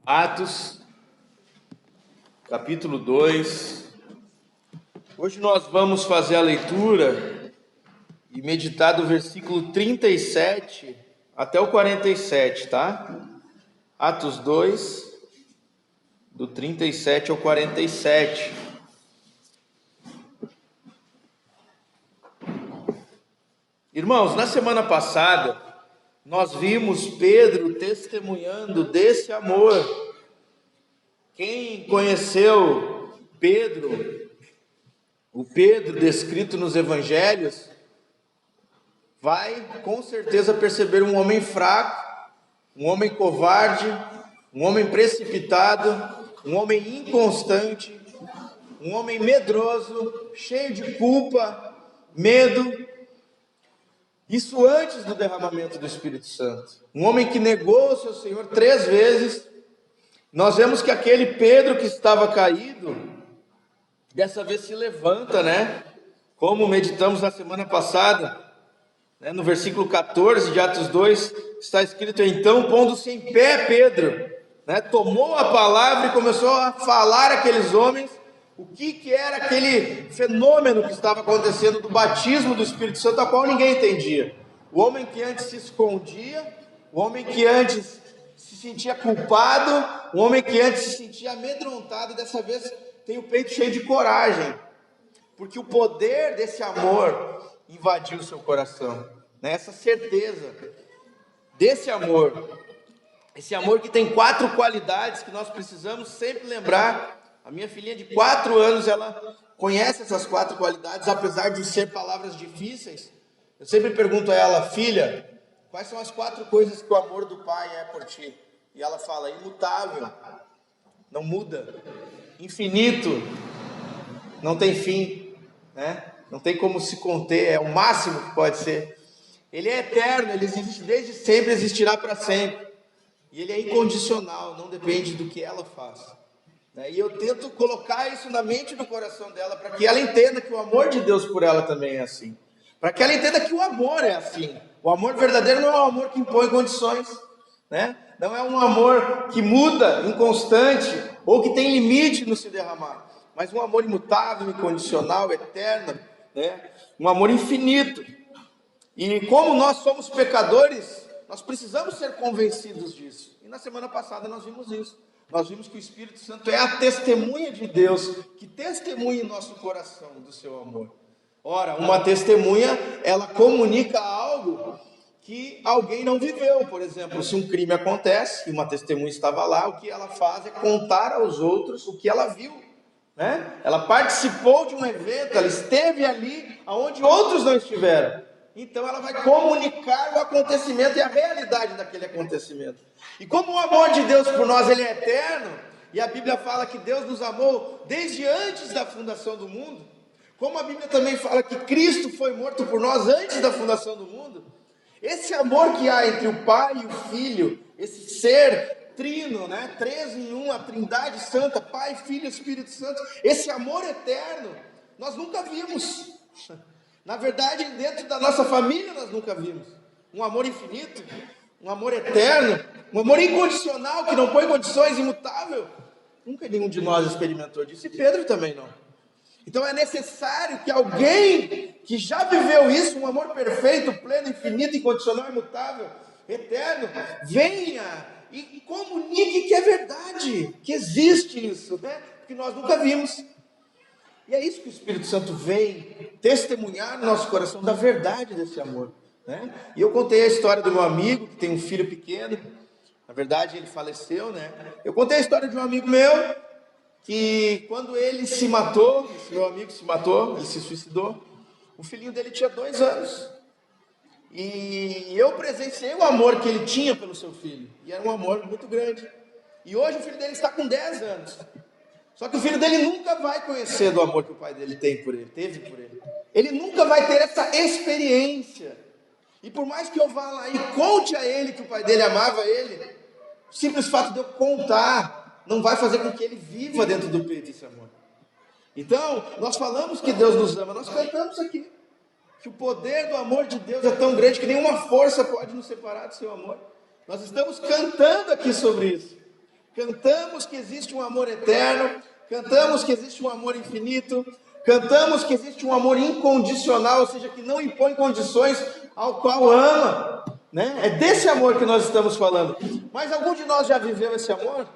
Atos, capítulo 2. Hoje nós vamos fazer a leitura e meditar do versículo 37 até o 47, tá? Atos 2, do 37 ao 47. Irmãos, na semana passada, nós vimos Pedro testemunhando desse amor. Quem conheceu Pedro, o Pedro descrito nos evangelhos, vai com certeza perceber um homem fraco, um homem covarde, um homem precipitado, um homem inconstante, um homem medroso, cheio de culpa, medo. Isso antes do derramamento do Espírito Santo. Um homem que negou o seu Senhor 3 vezes. Nós vemos que aquele Pedro que estava caído, dessa vez se levanta, né? Como meditamos na semana passada, né? No versículo 14 de Atos 2, está escrito: então, pondo-se em pé, Pedro, né? Tomou a palavra e começou a falar àqueles homens o que era aquele fenômeno que estava acontecendo do batismo do Espírito Santo, a qual ninguém entendia. O homem que antes se escondia, o homem que antes se sentia culpado, o homem que antes se sentia amedrontado, dessa vez tem o peito cheio de coragem, porque o poder desse amor invadiu o seu coração, né? Essa certeza desse amor, esse amor que tem 4 qualidades que nós precisamos sempre lembrar. A minha filhinha de 4 anos, ela conhece essas 4 qualidades, apesar de ser palavras difíceis. Eu sempre pergunto a ela: filha, quais são as 4 coisas que o amor do pai é por ti? E ela fala: imutável, não muda; infinito, não tem fim, né? Não tem como se conter, é o máximo que pode ser. Ele é eterno, ele existe desde sempre, existirá para sempre. E ele é incondicional, não depende do que ela faz. E eu tento colocar isso na mente e no coração dela, para que ela entenda que o amor de Deus por ela também é assim. Para que ela entenda que o amor é assim. O amor verdadeiro não é um amor que impõe condições, né? Não é um amor que muda, inconstante, ou que tem limite no se derramar. Mas um amor imutável, incondicional, eterno, né? Um amor infinito. E como nós somos pecadores, nós precisamos ser convencidos disso. E na semana passada nós vimos isso. Nós vimos que o Espírito Santo é a testemunha de Deus, que testemunha em nosso coração do seu amor. Ora, uma testemunha, ela comunica algo que alguém não viveu. Por exemplo, se um crime acontece e uma testemunha estava lá, o que ela faz é contar aos outros o que ela viu, né? Ela participou de um evento, ela esteve ali onde outros não estiveram. Então ela vai comunicar o acontecimento e a realidade daquele acontecimento. E como o amor de Deus por nós, ele é eterno, e a Bíblia fala que Deus nos amou desde antes da fundação do mundo, como a Bíblia também fala que Cristo foi morto por nós antes da fundação do mundo, esse amor que há entre o Pai e o Filho, esse ser trino, né? 3 em 1, a Trindade Santa, Pai, Filho e Espírito Santo, esse amor eterno, nós nunca vimos. Na verdade, dentro da nossa família nós nunca vimos. Um amor infinito, um amor eterno, um amor incondicional, que não põe condições, imutável. Nunca nenhum de nós experimentou disso, e Pedro também não. Então é necessário que alguém que já viveu isso, um amor perfeito, pleno, infinito, incondicional, imutável, eterno, venha e comunique que é verdade, que existe isso, né? Porque nós nunca vimos. E é isso que o Espírito Santo vem testemunhar no nosso coração, da verdade desse amor, né? E eu contei a história do meu amigo, que tem um filho pequeno. Na verdade ele faleceu, né? Eu contei a história de um amigo meu, que quando ele se matou, esse meu amigo se matou, ele se suicidou, o filhinho dele tinha 2 anos. E eu presenciei o amor que ele tinha pelo seu filho, e era um amor muito grande. E hoje o filho dele está com 10 anos. Só que o filho dele nunca vai conhecer do amor que o pai dele teve por ele. Ele nunca vai ter essa experiência. E por mais que eu vá lá e conte a ele que o pai dele amava ele, o simples fato de eu contar não vai fazer com que ele viva dentro do peito esse amor. Então, nós falamos que Deus nos ama, nós cantamos aqui que o poder do amor de Deus é tão grande que nenhuma força pode nos separar do seu amor. Nós estamos cantando aqui sobre isso. cantamos que existe um amor eterno, cantamos que existe um amor infinito, cantamos que existe um amor incondicional, ou seja, que não impõe condições ao qual ama, né? É desse amor que nós estamos falando. Mas algum de nós já viveu esse amor?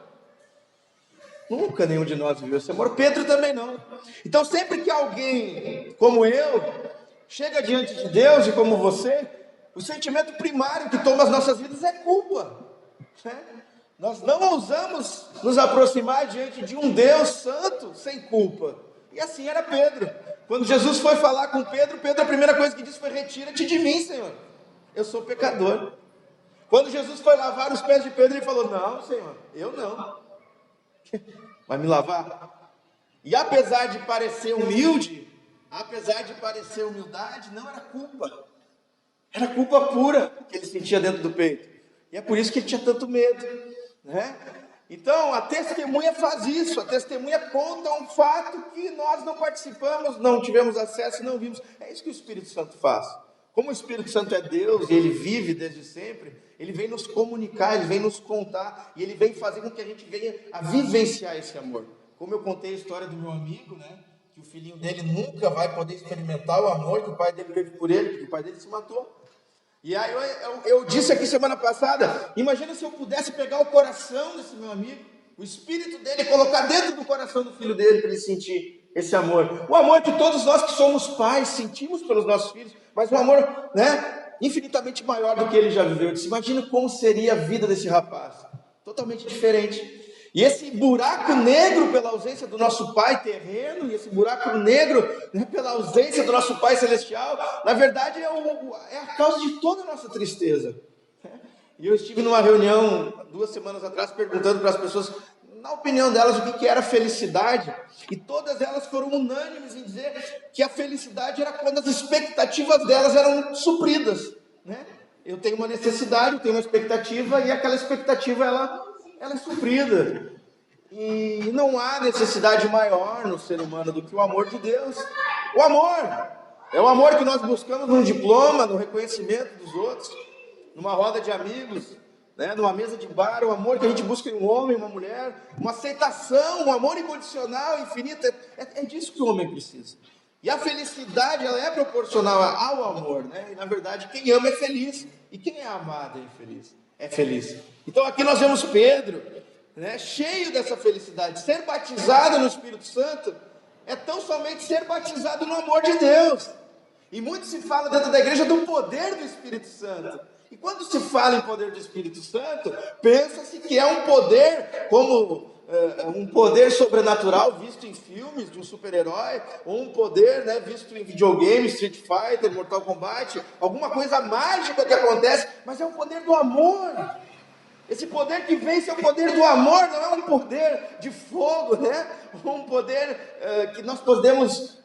Nunca nenhum de nós viveu esse amor. Pedro também não. Então sempre que alguém como eu chega diante de Deus e como você, o sentimento primário que toma as nossas vidas é culpa, né? Nós não ousamos nos aproximar diante de um Deus santo sem culpa. E assim era Pedro. Quando Jesus foi falar com Pedro, Pedro, a primeira coisa que disse foi: retira-te de mim, Senhor, eu sou pecador. Quando Jesus foi lavar os pés de Pedro, ele falou: não, Senhor, eu não. Vai me lavar? E apesar de parecer humilde, apesar de parecer humildade, não era culpa. Era culpa pura que ele sentia dentro do peito. E é por isso que ele tinha tanto medo, né? Então a testemunha faz isso. A testemunha conta um fato que nós não participamos, não tivemos acesso, não vimos. É isso que o Espírito Santo faz. Como o Espírito Santo é Deus e ele vive desde sempre, ele vem nos comunicar, ele vem nos contar, e ele vem fazer com que a gente venha a vivenciar esse amor. Como eu contei a história do meu amigo, né? Que o filhinho dele nunca vai poder experimentar o amor que o pai dele teve por ele, porque o pai dele se matou. E aí eu disse aqui semana passada, imagina se eu pudesse pegar o coração desse meu amigo, o espírito dele, e colocar dentro do coração do filho dele, para ele sentir esse amor. O amor que todos nós que somos pais sentimos pelos nossos filhos, mas um amor, né, infinitamente maior do que ele já viveu. Eu disse: imagina como seria a vida desse rapaz, totalmente diferente. E esse buraco negro pela ausência do nosso pai terreno, e esse buraco negro, né, pela ausência do nosso pai celestial, na verdade é a causa de toda a nossa tristeza. E eu estive numa reunião 2 semanas atrás perguntando para as pessoas, na opinião delas, o que era felicidade, e todas elas foram unânimes em dizer que a felicidade era quando as expectativas delas eram supridas, né? Eu tenho uma necessidade, eu tenho uma expectativa, e aquela expectativa ela é suprida. E não há necessidade maior no ser humano do que o amor de Deus. O amor é o amor que nós buscamos num diploma, no reconhecimento dos outros, numa roda de amigos, né, numa mesa de bar. O amor que a gente busca em um homem, uma mulher, uma aceitação, um amor incondicional, infinito. É disso que o homem precisa. E a felicidade, ela é proporcional ao amor, né? E na verdade quem ama é feliz, e quem é amado é infeliz, é feliz. Então aqui nós vemos Pedro, né, cheio dessa felicidade. Ser batizado no Espírito Santo é tão somente ser batizado no amor de Deus. E muito se fala dentro da igreja do poder do Espírito Santo. E quando se fala em poder do Espírito Santo, pensa-se que é um poder como um poder sobrenatural visto em filmes de um super-herói, ou um poder, né, visto em videogames, Street Fighter, Mortal Kombat, alguma coisa mágica que acontece, mas é o poder do amor. Esse poder que vence é o poder do amor, não é um poder de fogo, né? Um poder que nós podemos...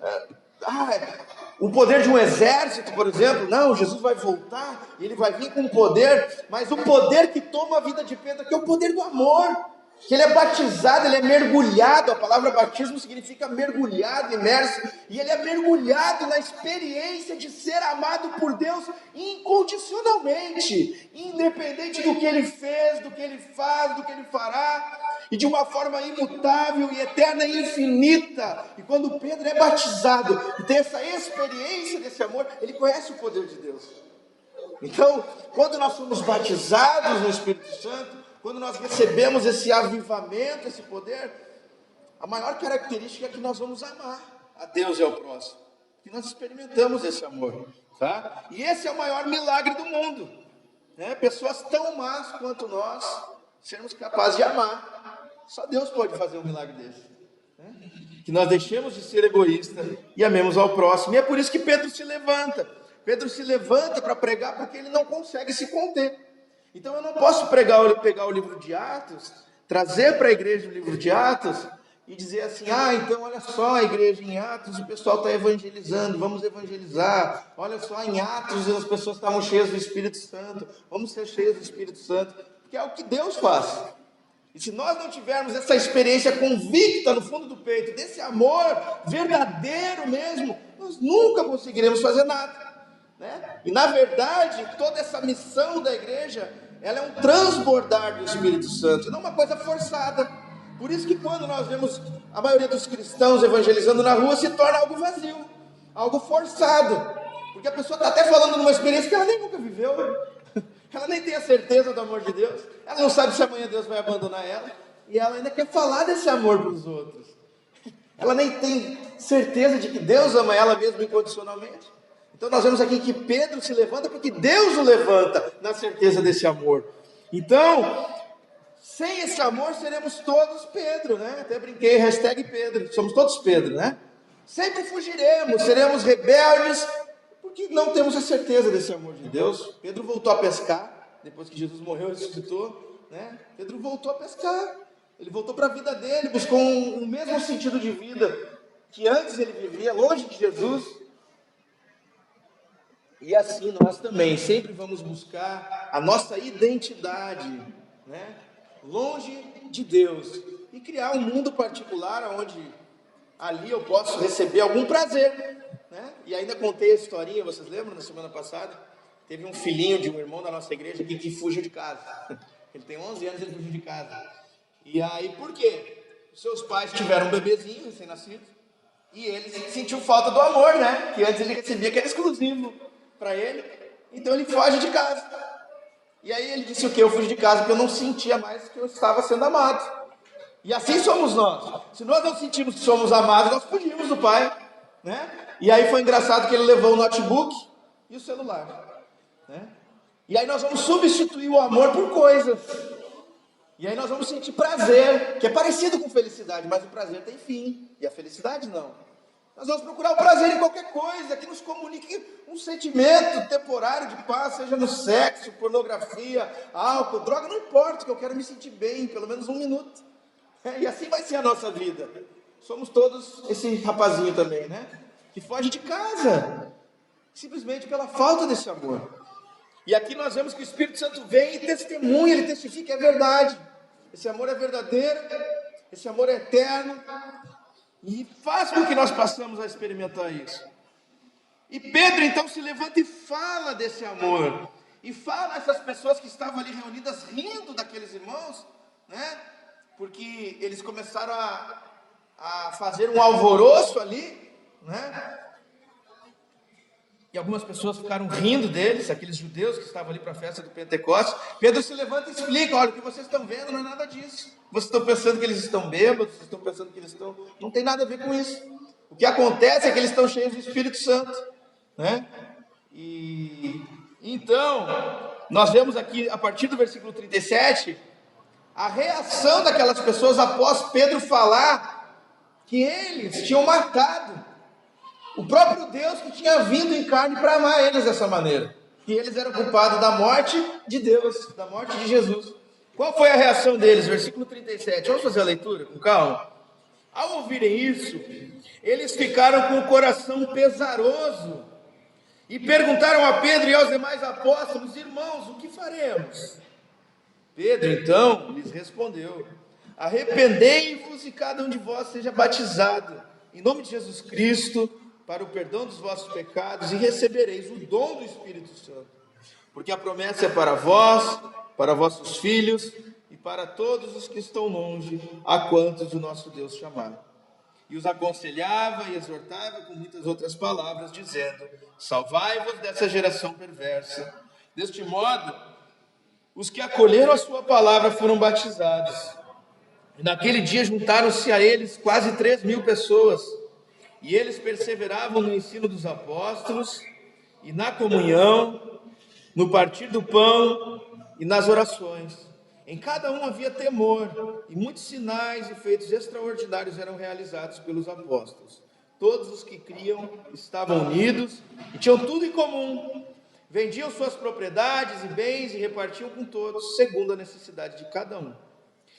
o poder de um exército, por exemplo. Não, Jesus vai voltar, e ele vai vir com poder, mas o poder que toma a vida de Pedro aqui é o poder do amor, que ele é batizado, ele é mergulhado. A palavra batismo significa mergulhado, imerso, e ele é mergulhado na experiência de ser amado por Deus incondicionalmente, independente do que ele fez, do que ele faz, do que ele fará, e de uma forma imutável e eterna e infinita. E quando Pedro é batizado e tem essa experiência desse amor, ele conhece o poder de Deus. Então, quando nós somos batizados no Espírito Santo, quando nós recebemos esse avivamento, esse poder, a maior característica é que nós vamos amar a Deus e ao próximo, que nós experimentamos esse amor, tá? E esse é o maior milagre do mundo, né? Pessoas tão más quanto nós sermos capazes de amar. Só Deus pode fazer um milagre desse, né? Que nós deixemos de ser egoístas e amemos ao próximo. E é por isso que Pedro se levanta. Pedro se levanta para pregar, porque ele não consegue se conter. Então eu não posso pegar o livro de Atos, trazer para a igreja o livro de Atos e dizer assim: então olha só, a igreja em Atos, o pessoal está evangelizando, vamos evangelizar. Olha só, em Atos as pessoas estavam cheias do Espírito Santo, vamos ser cheios do Espírito Santo, porque é o que Deus faz. E se nós não tivermos essa experiência convicta no fundo do peito, desse amor verdadeiro mesmo, nós nunca conseguiremos fazer nada, né? E na verdade, toda essa missão da igreja ela é um transbordar do Espírito Santo, não uma coisa forçada. Por isso que quando nós vemos a maioria dos cristãos evangelizando na rua, se torna algo vazio, algo forçado, porque a pessoa está até falando de uma experiência que ela nem nunca viveu, ela nem tem a certeza do amor de Deus, ela não sabe se amanhã Deus vai abandonar ela, e ela ainda quer falar desse amor para os outros. Ela nem tem certeza de que Deus ama ela mesmo incondicionalmente. Então nós vemos aqui que Pedro se levanta porque Deus o levanta na certeza desse amor. Então, sem esse amor seremos todos Pedro, né? Até brinquei, hashtag Pedro, somos todos Pedro, né? Sempre fugiremos, seremos rebeldes, porque não temos a certeza desse amor de Deus. Pedro voltou a pescar, depois que Jesus morreu e ressuscitou, né? Pedro voltou a pescar, ele voltou para a vida dele, buscou um mesmo sentido de vida que antes ele vivia, longe de Jesus. E assim nós também sempre vamos buscar a nossa identidade, né? Longe de Deus, e criar um mundo particular onde ali eu posso receber algum prazer, né? E ainda contei a historinha, vocês lembram, na semana passada? Teve um filhinho de um irmão da nossa igreja que fugiu de casa. Ele tem 11 anos e ele fugiu de casa. E aí, por quê? Seus pais tiveram um bebezinho recém-nascido e ele sentiu falta do amor, né? Que antes ele recebia, que era exclusivo para ele. Então ele foge de casa. E aí ele disse o quê? Eu fugi de casa porque eu não sentia mais que eu estava sendo amado. E assim somos nós. Se nós não sentimos que somos amados, nós fugimos do pai, né? E aí foi engraçado que ele levou o notebook e o celular, né? E aí nós vamos substituir o amor por coisas. E aí nós vamos sentir prazer, que é parecido com felicidade, mas o prazer tem fim, e a felicidade não. Nós vamos procurar o prazer em qualquer coisa que nos comunique um sentimento temporário de paz, seja no sexo, pornografia, álcool, droga, não importa, que eu quero me sentir bem, pelo menos um minuto. E assim vai ser a nossa vida. Somos todos esse rapazinho também, né? Que foge de casa, simplesmente pela falta desse amor. E aqui nós vemos que o Espírito Santo vem e testemunha, ele testifica, é verdade. Esse amor é verdadeiro, esse amor é eterno, e faz com que nós passamos a experimentar isso. E Pedro então se levanta e fala desse amor, e fala a essas pessoas que estavam ali reunidas rindo daqueles irmãos, né? Porque eles começaram a fazer um alvoroço ali, né? E algumas pessoas ficaram rindo deles, aqueles judeus que estavam ali para a festa do Pentecostes. Pedro se levanta e explica: olha, o que vocês estão vendo não é nada disso. Vocês estão pensando que eles estão bêbados, vocês estão pensando que eles estão... Não tem nada a ver com isso. O que acontece é que eles estão cheios do Espírito Santo, né? E então, nós vemos aqui, a partir do versículo 37, a reação daquelas pessoas após Pedro falar que eles tinham matado o próprio Deus que tinha vindo em carne para amar eles dessa maneira. Que eles eram culpados da morte de Deus, da morte de Jesus. Qual foi a reação deles? Versículo 37. Vamos fazer a leitura com calma? Ao ouvirem isso, eles ficaram com o coração pesaroso e perguntaram a Pedro e aos demais apóstolos: irmãos, o que faremos? Pedro então lhes respondeu: arrependei-vos e cada um de vós seja batizado em nome de Jesus Cristo para o perdão dos vossos pecados, e recebereis o dom do Espírito Santo, porque a promessa é para vós, para vossos filhos e para todos os que estão longe, a quantos o nosso Deus chamar. E os aconselhava e exortava com muitas outras palavras, dizendo: salvai-vos dessa geração perversa. Deste modo, os que acolheram a sua palavra foram batizados. E naquele dia juntaram-se a eles quase 3.000 pessoas. E eles perseveravam no ensino dos apóstolos, e na comunhão, no partir do pão e nas orações. Em cada um havia temor, e muitos sinais e feitos extraordinários eram realizados pelos apóstolos. Todos os que criam estavam unidos e tinham tudo em comum. Vendiam suas propriedades e bens e repartiam com todos, segundo a necessidade de cada um.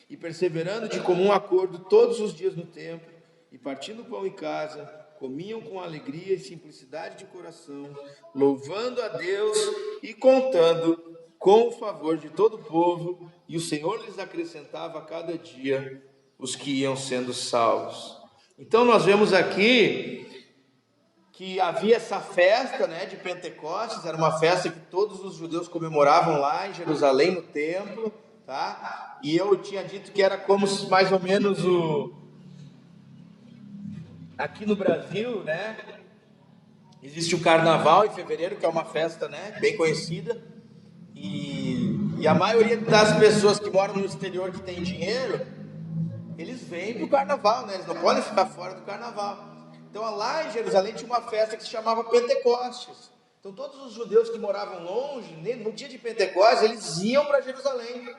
E perseverando de comum acordo todos os dias no templo, e partindo o pão em casa, comiam com alegria e simplicidade de coração, louvando a Deus e contando com o favor de todo o povo, e o Senhor lhes acrescentava a cada dia os que iam sendo salvos. Então nós vemos aqui que havia essa festa, né, de Pentecostes. Era uma festa que todos os judeus comemoravam lá em Jerusalém, no templo, tá? E eu tinha dito que era como mais ou menos aqui no Brasil, né? Existe o Carnaval em fevereiro, que é uma festa, né, bem conhecida. E a maioria das pessoas que moram no exterior que tem dinheiro, eles vêm para o Carnaval, né? Eles não podem ficar fora do Carnaval. Então lá em Jerusalém tinha uma festa que se chamava Pentecostes. Então todos os judeus que moravam longe, no dia de Pentecostes, eles iam para Jerusalém.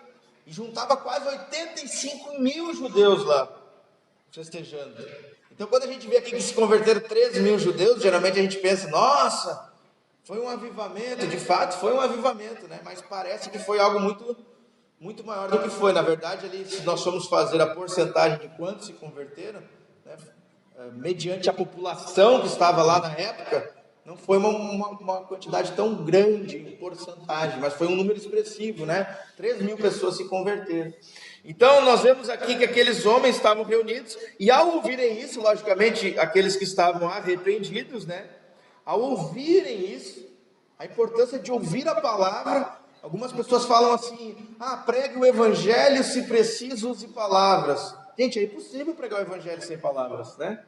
E juntava quase 85 mil judeus lá, festejando. Então quando a gente vê aqui que se converteram 13 mil judeus, geralmente a gente pensa, nossa, foi um avivamento. De fato foi um avivamento, né? Mas parece que foi algo muito maior do que foi. Na verdade, ali, se nós formos fazer a porcentagem de quantos se converteram, né, mediante a população que estava lá na época, não foi uma quantidade tão grande em porcentagem, mas foi um número expressivo, né? 3 mil pessoas se converteram. Então, nós vemos aqui que aqueles homens estavam reunidos, e ao ouvirem isso, logicamente, aqueles que estavam arrependidos, né? Ao ouvirem isso, a importância de ouvir a palavra. Algumas pessoas falam assim, pregue o evangelho, se preciso, use palavras. Gente, é impossível pregar o evangelho sem palavras, né?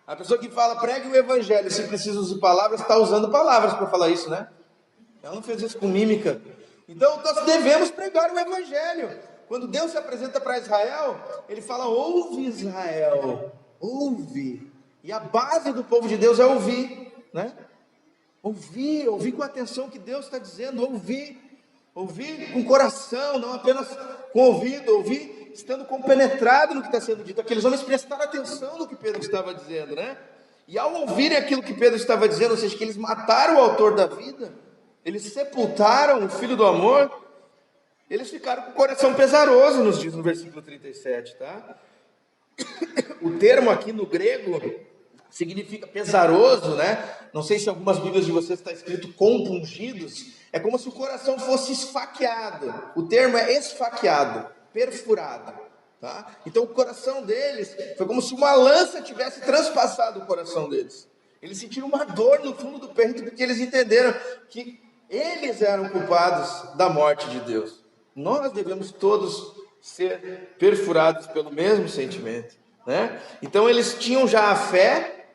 A pessoa que fala, pregue o evangelho, se preciso, use palavras, está usando palavras para falar isso, né? Ela não fez isso com mímica. Então, nós devemos pregar o evangelho. Quando Deus se apresenta para Israel, ele fala, ouve Israel, ouve. E a base do povo de Deus é ouvir, né? Ouvir com atenção o que Deus está dizendo, ouvir com o coração, não apenas com o ouvido, ouvir estando compenetrado no que está sendo dito. Aqueles homens prestaram atenção no que Pedro estava dizendo, né? E ao ouvirem aquilo que Pedro estava dizendo, ou seja, que eles mataram o autor da vida, eles sepultaram o filho do amor, eles ficaram com o coração pesaroso, nos diz no versículo 37, tá? O termo aqui no grego significa pesaroso, né? Não sei se em algumas bíblias de vocês está escrito compungidos. É como se o coração fosse esfaqueado. O termo é esfaqueado, perfurado, tá? Então o coração deles foi como se uma lança tivesse transpassado o coração deles. Eles sentiram uma dor no fundo do peito, porque eles entenderam que eles eram culpados da morte de Deus. Nós devemos todos ser perfurados pelo mesmo sentimento, né? Então eles tinham já a fé,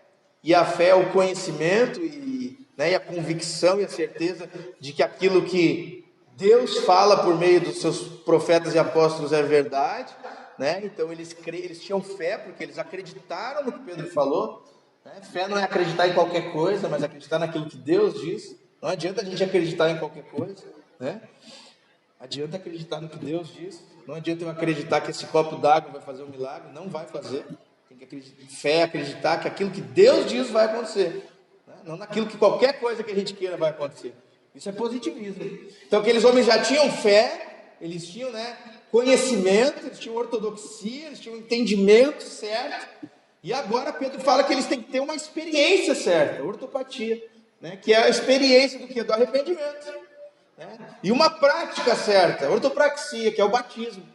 e a fé é o conhecimento e a convicção e a certeza de que aquilo que Deus fala por meio dos seus profetas e apóstolos é verdade, né? Então eles tinham fé porque eles acreditaram no que Pedro falou, né? Fé não é acreditar em qualquer coisa, mas acreditar naquilo que Deus diz. Não adianta a gente acreditar em qualquer coisa, né? Adianta acreditar no que Deus diz. Não adianta eu acreditar que esse copo d'água vai fazer um milagre. Não vai fazer. Tem que acreditar que aquilo que Deus diz vai acontecer, né? Não naquilo que qualquer coisa que a gente queira vai acontecer. Isso é positivismo. Então aqueles homens já tinham fé, eles tinham, né, conhecimento, eles tinham ortodoxia, eles tinham entendimento certo. E agora Pedro fala que eles têm que ter uma experiência certa, ortopatia, né, que é a experiência do que? Do arrependimento, né? E uma prática certa, ortopraxia, que é o batismo.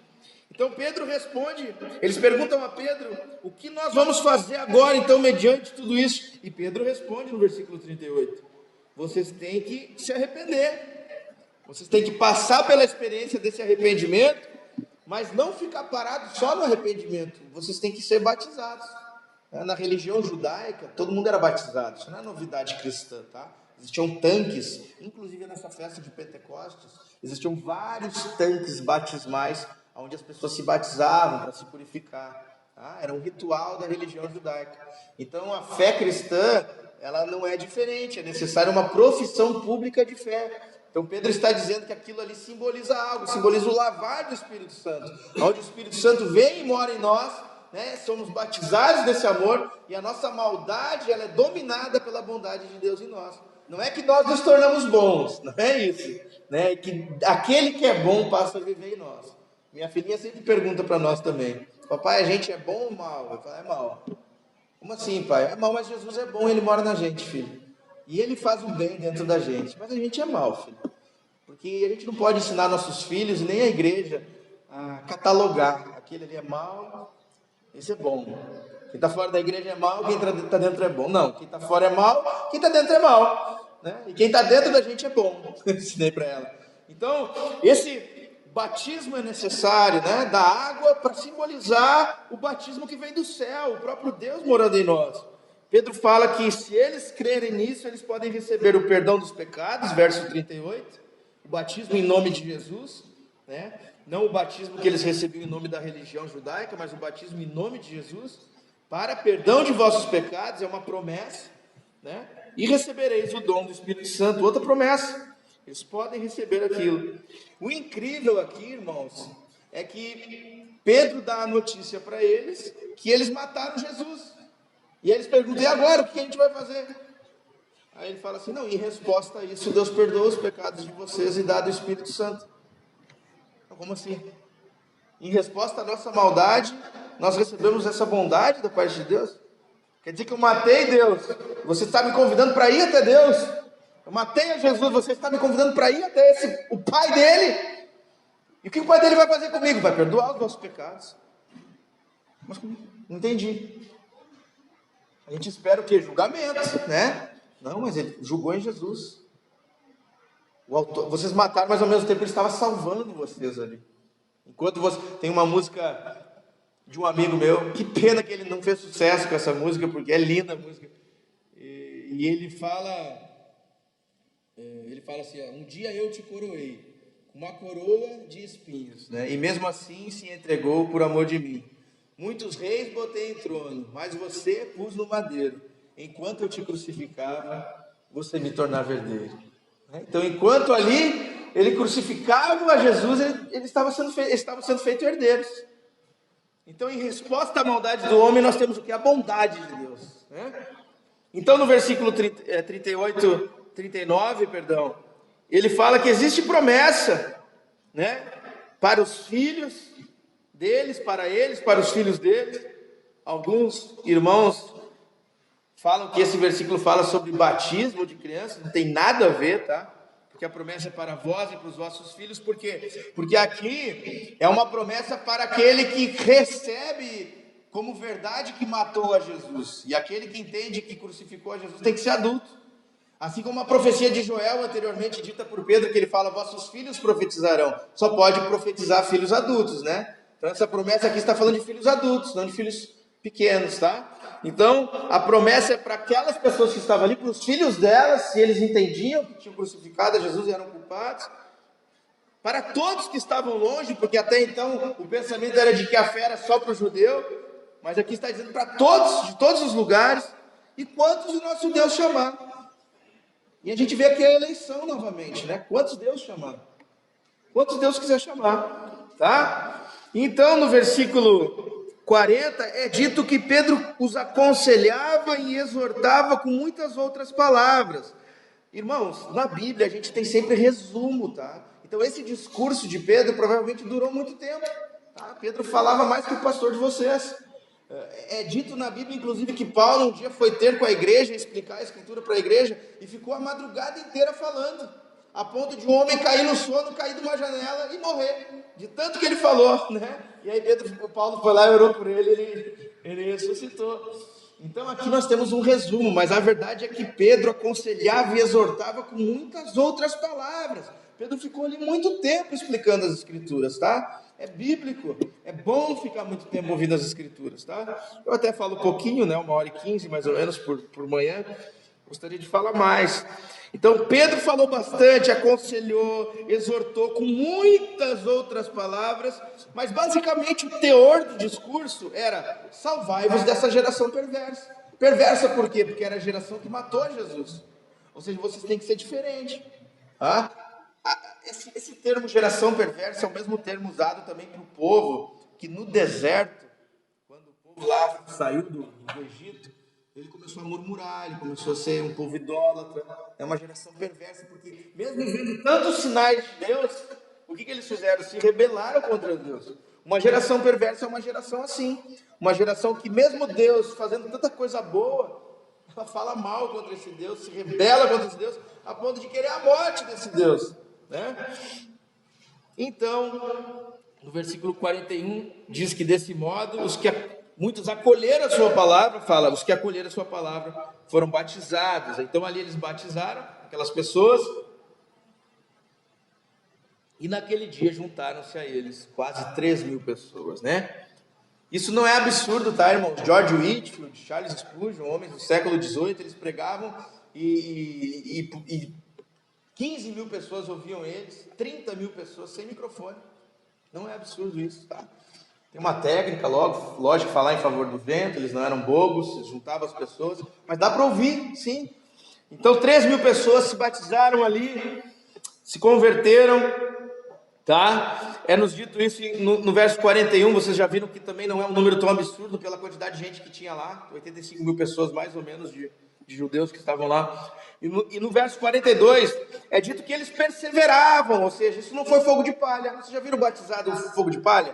Então Pedro responde, eles perguntam a Pedro, o que nós vamos fazer agora então mediante tudo isso? E Pedro responde no versículo 38, vocês têm que se arrepender, vocês têm que passar pela experiência desse arrependimento, mas não ficar parados só no arrependimento, vocês têm que ser batizados. Na religião judaica, todo mundo era batizado, isso não é novidade cristã, tá? Existiam tanques, inclusive nessa festa de Pentecostes, existiam vários tanques batismais, onde as pessoas se batizavam para se purificar, tá? Era um ritual da religião judaica. Então a fé cristã, ela não é diferente, é necessária uma profissão pública de fé. Então Pedro está dizendo que aquilo ali simboliza algo, simboliza o lavar do Espírito Santo, onde o Espírito Santo vem e mora em nós, né? Somos batizados desse amor, e a nossa maldade ela é dominada pela bondade de Deus em nós. Não é que nós nos tornamos bons, não é isso, né? É que aquele que é bom passa a viver em nós. Minha filhinha sempre pergunta para nós também, papai, a gente é bom ou mal? Eu falo, é mal. Como assim, pai? É mal, mas Jesus é bom, ele mora na gente, filho. E ele faz o bem dentro da gente, mas a gente é mal, filho. Porque a gente não pode ensinar nossos filhos, nem a igreja, a catalogar. Aquele ali é mal, Esse é bom. Quem está fora da igreja é mal, quem está dentro é bom. Não, quem está fora é mal, quem está dentro é mal. Né? E quem está dentro da gente é bom. Ensinei para ela. Então, esse batismo é necessário, né? Da água para simbolizar o batismo que vem do céu, o próprio Deus morando em nós. Pedro fala que se eles crerem nisso, eles podem receber o perdão dos pecados, verso 38, o batismo em nome de Jesus, né? Não o batismo que eles recebiam em nome da religião judaica, mas o batismo em nome de Jesus, para perdão de vossos pecados, é uma promessa, né? E recebereis o dom do Espírito Santo, outra promessa, eles podem receber aquilo. O incrível aqui, irmãos, é que Pedro dá a notícia para eles que eles mataram Jesus. E eles perguntam, e agora, o que a gente vai fazer? Aí ele fala assim, não, em resposta a isso, Deus perdoa os pecados de vocês e dá o Espírito Santo. Então, como assim? Em resposta à nossa maldade, nós recebemos essa bondade da parte de Deus? Quer dizer que eu matei Deus, você está me convidando para ir até Deus? Eu matei a Jesus, você está me convidando para ir até o Pai dele? E o que o Pai dele vai fazer comigo? Vai perdoar os nossos pecados. Mas não entendi. A gente espera o quê? Julgamento, né? Não, mas ele julgou em Jesus. Vocês mataram, mas ao mesmo tempo ele estava salvando vocês ali. Enquanto você tem uma música de um amigo meu, que pena que ele não fez sucesso com essa música, porque é linda a música. E ele fala assim, ó, um dia eu te coroei, com uma coroa de espinhos, né? E mesmo assim se entregou por amor de mim. Muitos reis botei em trono, mas você pus no madeiro. Enquanto eu te crucificava, você me tornava herdeiro. Então, enquanto ali ele crucificava a Jesus, eles estavam sendo feitos herdeiros. Então, em resposta à maldade do homem, nós temos o que? A bondade de Deus. Né? Então, no versículo 39, ele fala que existe promessa, né, para os filhos deles, para os filhos deles. Alguns irmãos falam que esse versículo fala sobre batismo de crianças, não tem nada a ver, tá? Porque a promessa é para vós e para os vossos filhos, por quê? Porque aqui é uma promessa para aquele que recebe como verdade que matou a Jesus, e aquele que entende que crucificou a Jesus tem que ser adulto. Assim como a profecia de Joel, anteriormente dita por Pedro, que ele fala, vossos filhos profetizarão. Só pode profetizar filhos adultos, né? Então essa promessa aqui está falando de filhos adultos, não de filhos pequenos, tá? Então, a promessa é para aquelas pessoas que estavam ali, para os filhos delas, se eles entendiam que tinham crucificado a Jesus e eram culpados. Para todos que estavam longe, porque até então o pensamento era de que a fé era só para o judeu, mas aqui está dizendo para todos, de todos os lugares, e quantos o nosso Deus chamar. E a gente vê aqui a eleição novamente, né? Quantos Deus chamar? Quantos Deus quiser chamar, tá? Então, no versículo 40, é dito que Pedro os aconselhava e exortava com muitas outras palavras. Irmãos, na Bíblia a gente tem sempre resumo, tá? Então, esse discurso de Pedro provavelmente durou muito tempo, tá? Pedro falava mais que o pastor de vocês. É dito na Bíblia, inclusive, que Paulo um dia foi ter com a igreja, explicar a escritura para a igreja, e ficou a madrugada inteira falando, a ponto de um homem cair no sono, cair de uma janela e morrer, de tanto que ele falou, né? E aí Paulo foi lá e orou por ele ressuscitou. Então aqui nós temos um resumo, mas a verdade é que Pedro aconselhava e exortava com muitas outras palavras. Pedro ficou ali muito tempo explicando as escrituras, tá? É bíblico, é bom ficar muito tempo ouvindo as escrituras, tá? Eu até falo um pouquinho, né? 1h15 mais ou menos por manhã. Gostaria de falar mais. Então Pedro falou bastante, aconselhou, exortou com muitas outras palavras, mas basicamente o teor do discurso era: salvai-vos dessa geração perversa. Perversa por quê? Porque era a geração que matou Jesus. Ou seja, vocês têm que ser diferentes. Ah? Esse termo geração perversa é o mesmo termo usado também para o povo que no deserto, quando o povo lá saiu do Egito, ele começou a murmurar, ele começou a ser um povo idólatra. É uma geração perversa, porque mesmo vendo tantos sinais de Deus, o que eles fizeram? Se rebelaram contra Deus. Uma geração perversa é uma geração assim, uma geração que mesmo Deus fazendo tanta coisa boa, ela fala mal contra esse Deus, se rebela contra esse Deus, a ponto de querer a morte desse Deus, né? Então, no versículo 41, diz que desse modo, Muitos acolheram a sua palavra, fala, os que acolheram a sua palavra foram batizados. Então ali eles batizaram aquelas pessoas, e naquele dia juntaram-se a eles quase 3.000 pessoas, né? Isso não é absurdo, tá, irmãos? George Whitefield, Charles Spurgeon, homens do século XVIII, eles pregavam e 15.000 pessoas ouviam eles, 30.000 pessoas sem microfone. Não é absurdo isso, tá? Tem uma técnica, lógico, falar em favor do vento, eles não eram bobos, juntavam as pessoas, mas dá para ouvir, sim. Então 3.000 pessoas se batizaram ali, se converteram, tá? É nos dito isso no verso 41, vocês já viram que também não é um número tão absurdo pela quantidade de gente que tinha lá, 85.000 pessoas mais ou menos de judeus que estavam lá. E no verso 42 é dito que eles perseveravam, ou seja, isso não foi fogo de palha. Vocês já viram batizado fogo de palha?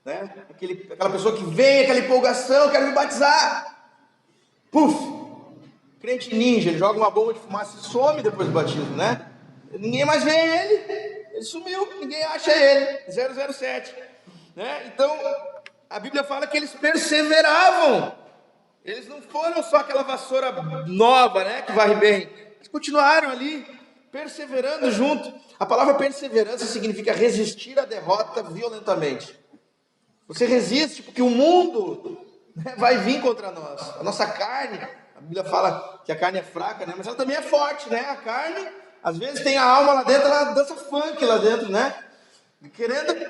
Né? Aquela pessoa que vem, aquela empolgação, quero me batizar. Puf! Crente ninja, ele joga uma bomba de fumaça e some depois do batismo, né? Ninguém mais vê ele sumiu, ninguém acha ele, 007, né? Então, a Bíblia fala que eles perseveravam, eles não foram só aquela vassoura nova, né, que varre bem, eles continuaram ali, perseverando junto. A palavra perseverança significa resistir à derrota violentamente. Você resiste porque o mundo, né, vai vir contra nós, a nossa carne, a Bíblia fala que a carne é fraca, né, mas ela também é forte, né, a carne, às vezes tem a alma lá dentro, ela dança funk lá dentro, né, querendo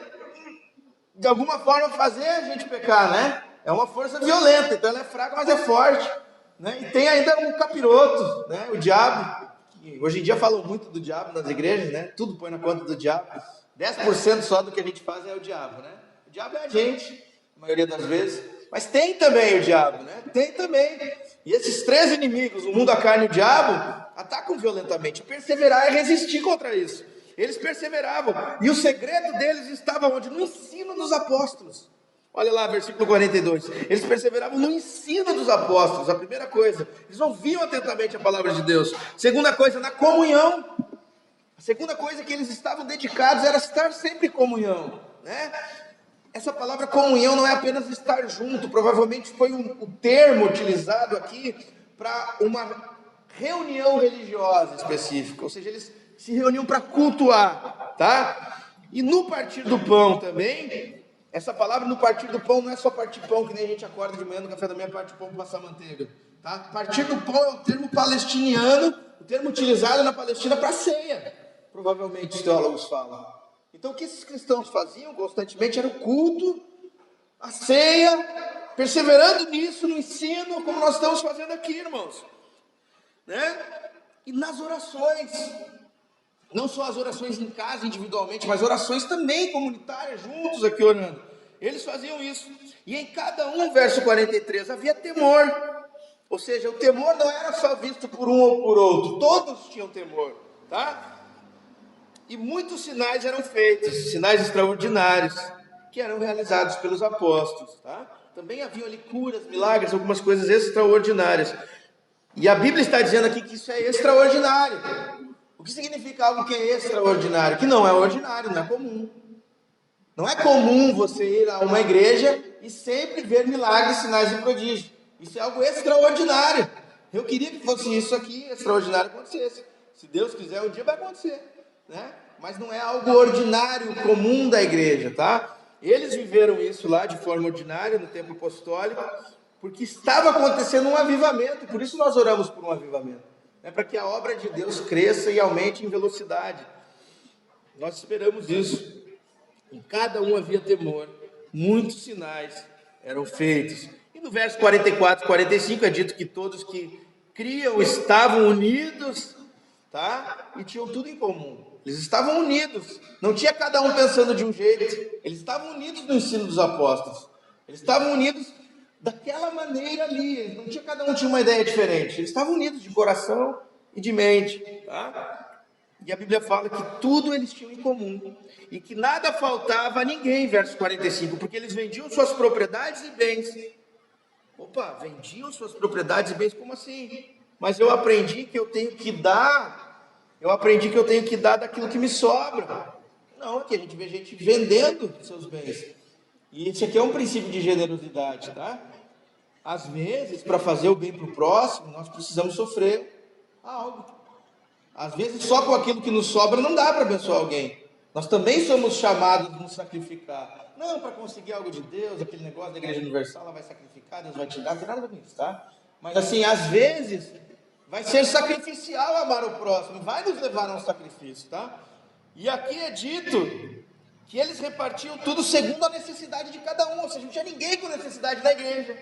de alguma forma fazer a gente pecar, né, é uma força violenta, então ela é fraca, mas é forte, né, e tem ainda um capiroto, né, o diabo, que hoje em dia falam muito do diabo nas igrejas, né, tudo põe na conta do diabo, 10% só do que a gente faz é o diabo, né. O diabo é a gente, a maioria das vezes, mas tem também o diabo, né? Tem também. E esses três inimigos, o mundo, a carne e o diabo, atacam violentamente. Perseverar é resistir contra isso. Eles perseveravam. E o segredo deles estava onde? No ensino dos apóstolos. Olha lá, versículo 42. Eles perseveravam no ensino dos apóstolos. A primeira coisa, eles ouviam atentamente a palavra de Deus. Segunda coisa, na comunhão. A segunda coisa que eles estavam dedicados era estar sempre em comunhão, né? Essa palavra comunhão não é apenas estar junto, provavelmente foi o termo utilizado aqui para uma reunião religiosa específica, ou seja, eles se reuniam para cultuar, tá? E no partir do pão também, essa palavra no partir do pão não é só partir pão, que nem a gente acorda de manhã no café da manhã, parte pão com passar manteiga, tá? Partir do pão é o termo palestiniano, o termo utilizado na Palestina para ceia, provavelmente os teólogos falam. Então o que esses cristãos faziam constantemente era o culto, a ceia, perseverando nisso, no ensino, como nós estamos fazendo aqui, irmãos, né? E nas orações, não só as orações em casa individualmente, mas orações também comunitárias, juntos aqui orando. Eles faziam isso. E em cada um, verso 43, havia temor. Ou seja, o temor não era só visto por um ou por outro, todos tinham temor, tá? E muitos sinais eram feitos, sinais extraordinários, que eram realizados pelos apóstolos, tá? Também haviam ali curas, milagres, algumas coisas extraordinárias. E a Bíblia está dizendo aqui que isso é extraordinário. O que significa algo que é extraordinário? Que não é ordinário, não é comum. Não é comum você ir a uma igreja e sempre ver milagres, sinais e prodígios. Isso é algo extraordinário. Eu queria que fosse isso aqui, extraordinário, acontecesse. Se Deus quiser, um dia vai acontecer, né? Mas não é algo ordinário, comum da igreja, tá? Eles viveram isso lá de forma ordinária no tempo apostólico, porque estava acontecendo um avivamento, por isso nós oramos por um avivamento, né? Para que a obra de Deus cresça e aumente em velocidade. Nós esperamos isso. Em cada um havia temor, muitos sinais eram feitos. E no verso 44 e 45 é dito que todos que criam estavam unidos, tá? E tinham tudo em comum. Eles estavam unidos, não tinha cada um pensando de um jeito, eles estavam unidos no ensino dos apóstolos, eles estavam unidos daquela maneira ali, não tinha, cada um tinha uma ideia diferente, eles estavam unidos de coração e de mente, tá? E a Bíblia fala que tudo eles tinham em comum, e que nada faltava a ninguém, verso 45, porque eles vendiam suas propriedades e bens. Opa, vendiam suas propriedades e bens, como assim? Mas eu aprendi que eu tenho que dar daquilo que me sobra. Não, aqui a gente vê gente vendendo seus bens. E esse aqui é um princípio de generosidade, tá? Às vezes, para fazer o bem para o próximo, nós precisamos sofrer algo. Às vezes, só com aquilo que nos sobra não dá para abençoar alguém. Nós também somos chamados a nos sacrificar. Não para conseguir algo de Deus, aquele negócio da Igreja Universal, ela vai sacrificar, Deus vai te dar, não tem nada a ver com isso, tá? Mas assim, às vezes, vai ser sacrificial amar o próximo, vai nos levar a um sacrifício, tá? E aqui é dito que eles repartiam tudo segundo a necessidade de cada um, ou seja, não tinha ninguém com necessidade da igreja.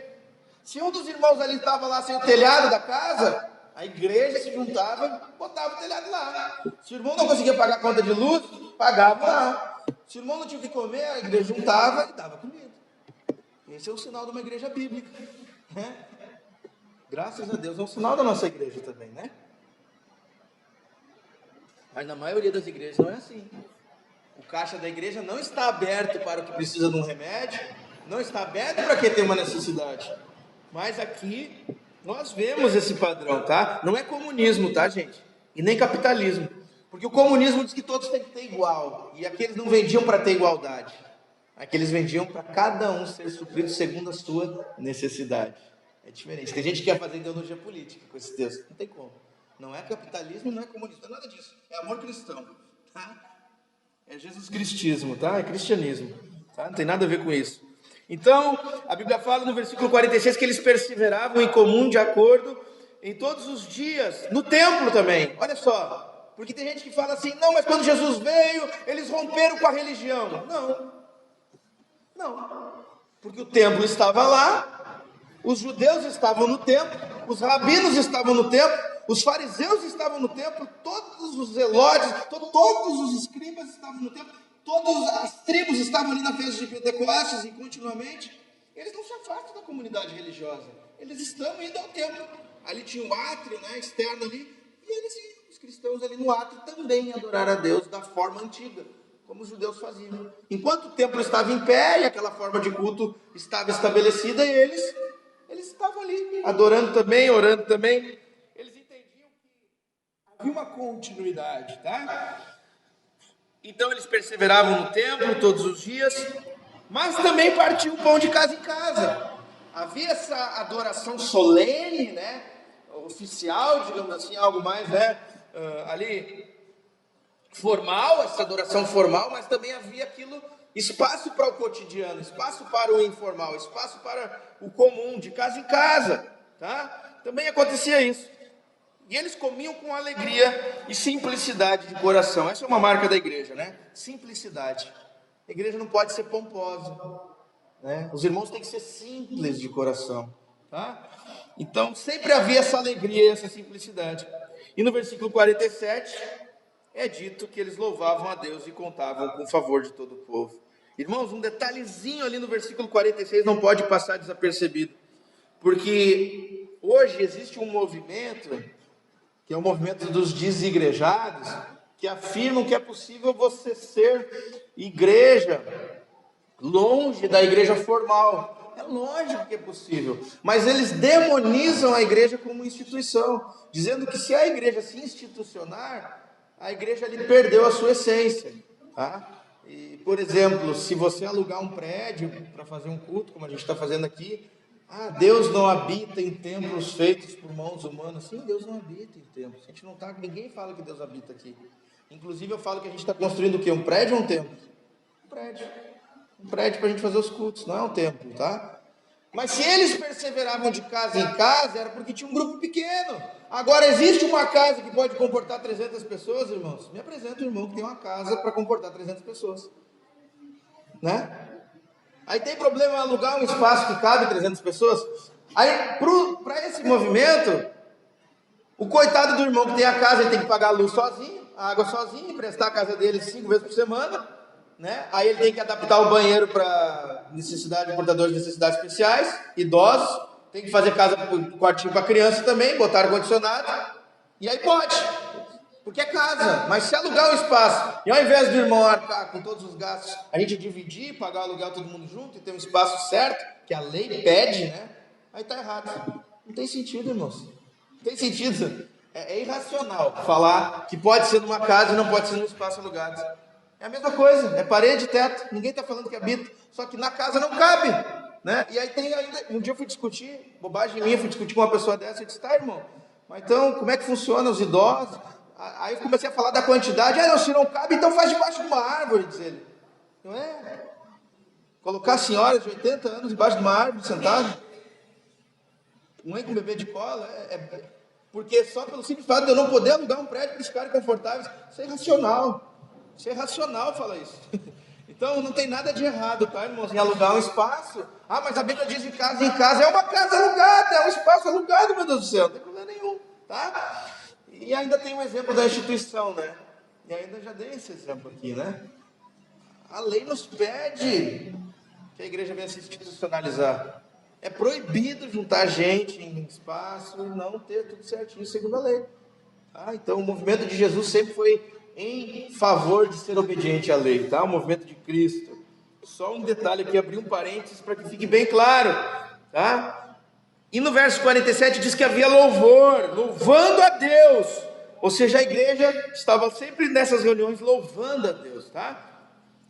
Se um dos irmãos ali estava lá sem o telhado da casa, a igreja se juntava e botava o telhado lá. Se o irmão não conseguia pagar a conta de luz, pagava lá. Se o irmão não tinha o que comer, a igreja juntava e dava comida. Esse é o sinal de uma igreja bíblica, né? Graças a Deus é um sinal da nossa igreja também, né? Mas na maioria das igrejas não é assim. O caixa da igreja não está aberto para o que precisa de um remédio, não está aberto para quem tem uma necessidade. Mas aqui nós vemos esse padrão, tá? Não é comunismo, tá, gente? E nem capitalismo. Porque o comunismo diz que todos têm que ter igual. E aqui eles não vendiam para ter igualdade. Aqui eles vendiam para cada um ser suprido segundo a sua necessidade. É diferente. Tem gente que quer fazer ideologia política com esse texto. Não tem como. Não é capitalismo, não é comunismo, não é nada disso. É amor cristão, tá? É Jesus Cristismo, tá? É cristianismo, tá? Não tem nada a ver com isso. Então, a Bíblia fala no versículo 46 que eles perseveravam em comum de acordo em todos os dias, no templo também. Olha só, porque tem gente que fala assim, não, mas quando Jesus veio, eles romperam com a religião. Não, porque o templo estava lá, os judeus estavam no templo, os rabinos estavam no templo, os fariseus estavam no templo, todos os zelotes, todos os escribas estavam no templo, todas as tribos estavam ali na festa de Pentecostes e continuamente. Eles não se afastam da comunidade religiosa, eles estão indo ao templo. Ali tinha um átrio, né, externo ali, e eles, os cristãos ali no átrio também adoraram a Deus da forma antiga, como os judeus faziam. Enquanto o templo estava em pé e aquela forma de culto estava estabelecida, eles estavam ali adorando também, orando também. Eles entendiam que havia uma continuidade, tá? Então eles perseveravam no templo todos os dias, mas também partiam o pão de casa em casa. Havia essa adoração solene, né? Oficial, digamos assim, algo mais, né? Ali formal, essa adoração formal, mas também havia aquilo, espaço para o cotidiano, espaço para o informal, espaço para o comum, de casa em casa, tá? Também acontecia isso. E eles comiam com alegria e simplicidade de coração. Essa é uma marca da igreja, né? Simplicidade. A igreja não pode ser pomposa, né? Os irmãos têm que ser simples de coração, tá? Então sempre havia essa alegria e essa simplicidade. E no versículo 47 é dito que eles louvavam a Deus e contavam com o favor de todo o povo. Irmãos, um detalhezinho ali no versículo 46 não pode passar desapercebido, porque hoje existe um movimento, que é o movimento dos desigrejados, que afirmam que é possível você ser igreja longe da igreja formal. É lógico que é possível, mas eles demonizam a igreja como instituição, dizendo que se a igreja se institucionar, a igreja ali perdeu a sua essência, tá? E, por exemplo, se você alugar um prédio para fazer um culto, como a gente está fazendo aqui, Deus não habita em templos feitos por mãos humanas. Sim, Deus não habita em templos. A gente não tá, ninguém fala que Deus habita aqui. Inclusive eu falo que a gente está construindo o quê? Um prédio ou um templo? Um prédio. Um prédio para a gente fazer os cultos, não é um templo, tá? Mas se eles perseveravam de casa em casa, era porque tinha um grupo pequeno. Agora existe uma casa que pode comportar 300 pessoas, irmãos? Me apresenta um irmão que tem uma casa para comportar 300 pessoas, né? Aí tem problema em alugar um espaço que cabe 300 pessoas? Aí, para esse movimento, o coitado do irmão que tem a casa, ele tem que pagar a luz sozinho, a água sozinho, emprestar a casa dele 5 vezes por semana, né? Aí ele tem que adaptar o banheiro para portadores de necessidades especiais, idosos, tem que fazer casa, quartinho para criança também, botar ar-condicionado, e aí pode, porque é casa. Mas se alugar um espaço, e ao invés do irmão arcar com todos os gastos, a gente dividir, pagar o aluguel todo mundo junto, e ter um espaço certo, que a lei pede, né? Aí tá errado. Não tem sentido, irmãos. Não tem sentido. É irracional falar que pode ser numa casa e não pode ser num espaço alugado. É a mesma coisa, é parede, teto, ninguém está falando que habita, só que na casa não cabe, né? E aí tem ainda, um dia eu fui discutir, bobagem minha, fui discutir com uma pessoa dessa, e disse, tá, irmão, mas então como é que funciona os idosos? Aí eu comecei a falar da quantidade, não, se não cabe, então faz debaixo de uma árvore, diz ele. Não é? Colocar senhoras de 80 anos debaixo de uma árvore, sentado, mãe com bebê de cola, porque só pelo simples fato de eu não poder alugar um prédio para eles ficarem confortáveis, isso é irracional. Isso é irracional falar isso. Então não tem nada de errado, tá, irmãos, em alugar um espaço. Ah, mas a Bíblia diz em casa é uma casa alugada, é um espaço alugado, meu Deus do céu, não tem problema nenhum, tá? E ainda tem um exemplo da instituição, né? E ainda já dei esse exemplo aqui, né? A lei nos pede que a igreja venha se institucionalizar. É proibido juntar gente em espaço e não ter tudo certinho segundo a lei. Tá? Então o movimento de Jesus sempre foi em favor de ser obediente à lei, tá? O movimento de Cristo. Só um detalhe aqui, abrir um parênteses para que fique bem claro, tá? E no verso 47 diz que havia louvor, louvando a Deus. Ou seja, a igreja estava sempre nessas reuniões louvando a Deus, tá?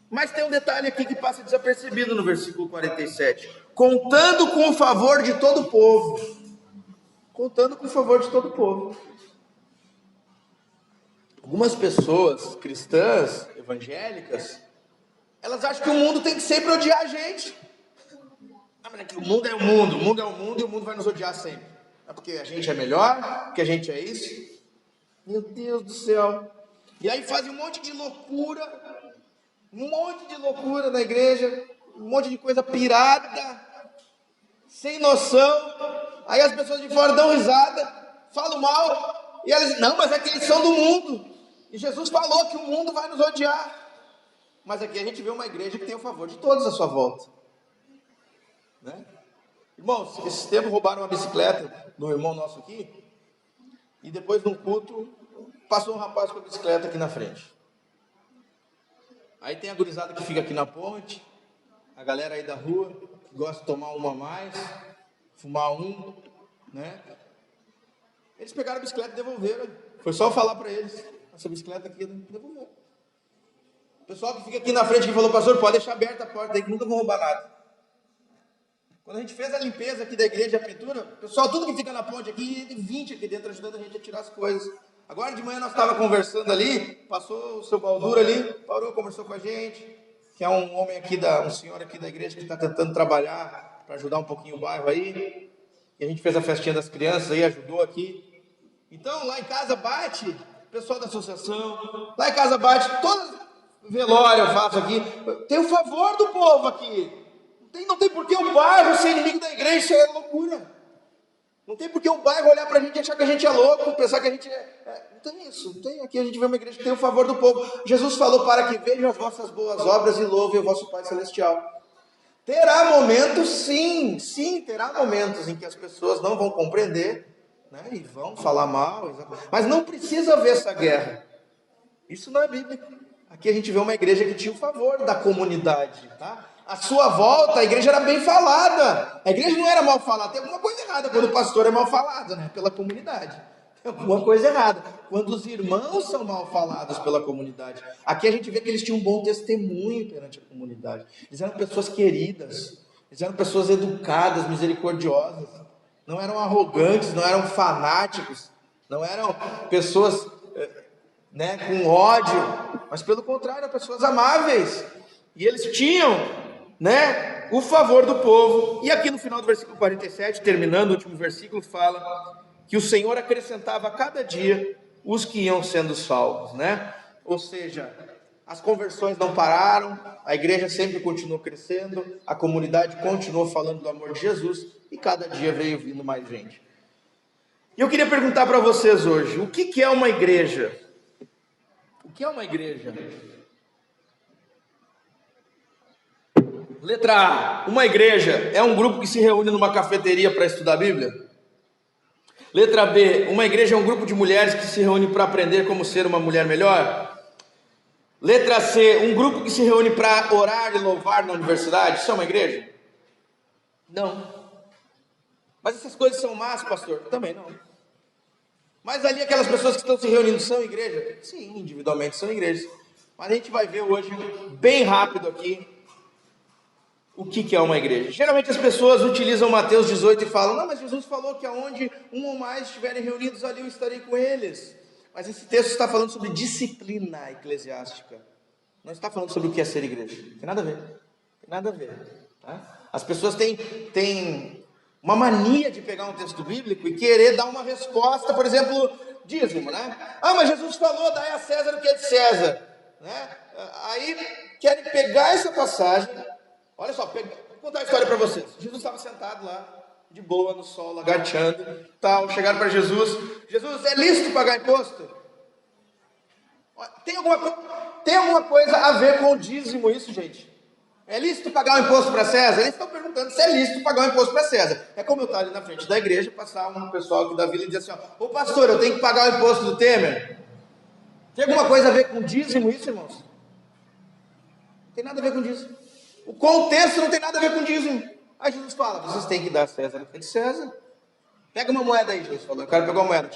Mas tem um detalhe aqui que passa desapercebido no versículo 47. Contando com o favor de todo o povo. Contando com o favor de todo o povo. Algumas pessoas cristãs, evangélicas, elas acham que o mundo tem que sempre odiar a gente. Não, mas é que o mundo é o mundo e o mundo vai nos odiar sempre. É porque a gente é melhor, porque a gente é isso. Meu Deus do céu. E aí fazem um monte de loucura na igreja, um monte de coisa pirada, sem noção. Aí as pessoas de fora dão risada, falam mal, e elas dizem, não, mas é que eles são do mundo. E Jesus falou que o mundo vai nos odiar. Mas aqui a gente vê uma igreja que tem o favor de todos à sua volta. Né? Irmãos, esse tempo roubaram uma bicicleta do irmão nosso aqui, e depois num culto, passou um rapaz com a bicicleta aqui na frente. Aí tem a gurizada que fica aqui na ponte, a galera aí da rua, que gosta de tomar uma a mais, fumar um, né? Eles pegaram a bicicleta e devolveram. Foi só eu falar para eles, essa bicicleta aqui, devolveram. O pessoal que fica aqui na frente que falou, pastor, pode deixar aberta a porta aí que nunca vão roubar nada. Quando a gente fez a limpeza aqui da igreja, a pintura, o pessoal, tudo que fica na ponte aqui, 20 aqui dentro, ajudando a gente a tirar as coisas. Agora de manhã nós estávamos conversando ali, passou o seu Baldur ali, parou, conversou com a gente, que é um homem aqui, um senhor aqui da igreja que está tentando trabalhar para ajudar um pouquinho o bairro aí. E a gente fez a festinha das crianças aí, ajudou aqui. Então lá em casa bate, pessoal da associação, lá em casa bate, todo velório eu faço aqui, tem o favor do povo aqui. Não tem por que o bairro ser inimigo da igreja, isso é loucura. Não tem por que o bairro olhar para a gente e achar que a gente é louco, pensar que a gente não tem isso, não tem. Aqui a gente vê uma igreja que tem o favor do povo. Jesus falou para que vejam as vossas boas obras e louvem o vosso Pai Celestial. Terá momentos, sim, terá momentos em que as pessoas não vão compreender, né, e vão falar mal, mas não precisa haver essa guerra. Isso não é bíblico. Aqui a gente vê uma igreja que tinha o favor da comunidade, tá? À sua volta, a igreja era bem falada. A igreja não era mal falada. Tem alguma coisa errada quando o pastor é mal falado, né? Pela comunidade. Tem alguma coisa errada quando os irmãos são mal falados pela comunidade. Aqui a gente vê que eles tinham um bom testemunho perante a comunidade. Eles eram pessoas queridas. Eles eram pessoas educadas, misericordiosas. Não eram arrogantes, não eram fanáticos. Não eram pessoas, né, com ódio. Mas pelo contrário, eram pessoas amáveis. E eles tinham, né, o favor do povo. E aqui no final do versículo 47, terminando o último versículo, fala que o Senhor acrescentava a cada dia os que iam sendo salvos, né? Ou seja, as conversões não pararam, a igreja sempre continuou crescendo, a comunidade continuou falando do amor de Jesus e cada dia veio vindo mais gente. E eu queria perguntar para vocês hoje, o que é uma igreja? O que é uma igreja? Letra A, uma igreja é um grupo que se reúne numa cafeteria para estudar a Bíblia? Letra B, uma igreja é um grupo de mulheres que se reúne para aprender como ser uma mulher melhor? Letra C, um grupo que se reúne para orar e louvar na universidade? Isso é uma igreja? Não. Mas essas coisas são más, pastor? Também não. Mas ali aquelas pessoas que estão se reunindo são igreja? Sim, individualmente são igrejas. Mas a gente vai ver hoje, bem rápido aqui, o que é uma igreja. Geralmente as pessoas utilizam Mateus 18 e falam: não, mas Jesus falou que aonde um ou mais estiverem reunidos, ali eu estarei com eles. Mas esse texto está falando sobre disciplina eclesiástica. Não está falando sobre o que é ser igreja. Tem nada a ver. Tem nada a ver. Tá? As pessoas têm uma mania de pegar um texto bíblico e querer dar uma resposta, por exemplo, dízimo, né? Ah, mas Jesus falou, dai a César o que é de César. Né? Aí querem pegar essa passagem. Olha só, vou contar a história para vocês. Jesus estava sentado lá, de boa, no sol, lagarteando, tal. Chegaram para Jesus: Jesus, é lícito pagar imposto? Tem alguma coisa a ver com o dízimo isso, gente? É lícito pagar o imposto para César? Eles estão perguntando se é lícito pagar o imposto para César. É como eu estar ali na frente da igreja, passar um pessoal aqui da vila e dizer assim: ó, ô pastor, eu tenho que pagar o imposto do Temer? Tem alguma coisa a ver com dízimo isso, irmãos? Não tem nada a ver com dízimo. O contexto não tem nada a ver com dízimo. Aí Jesus fala: vocês têm que dar a César o que é de César. Pega uma moeda aí, Jesus falou. Eu quero pegar uma moeda.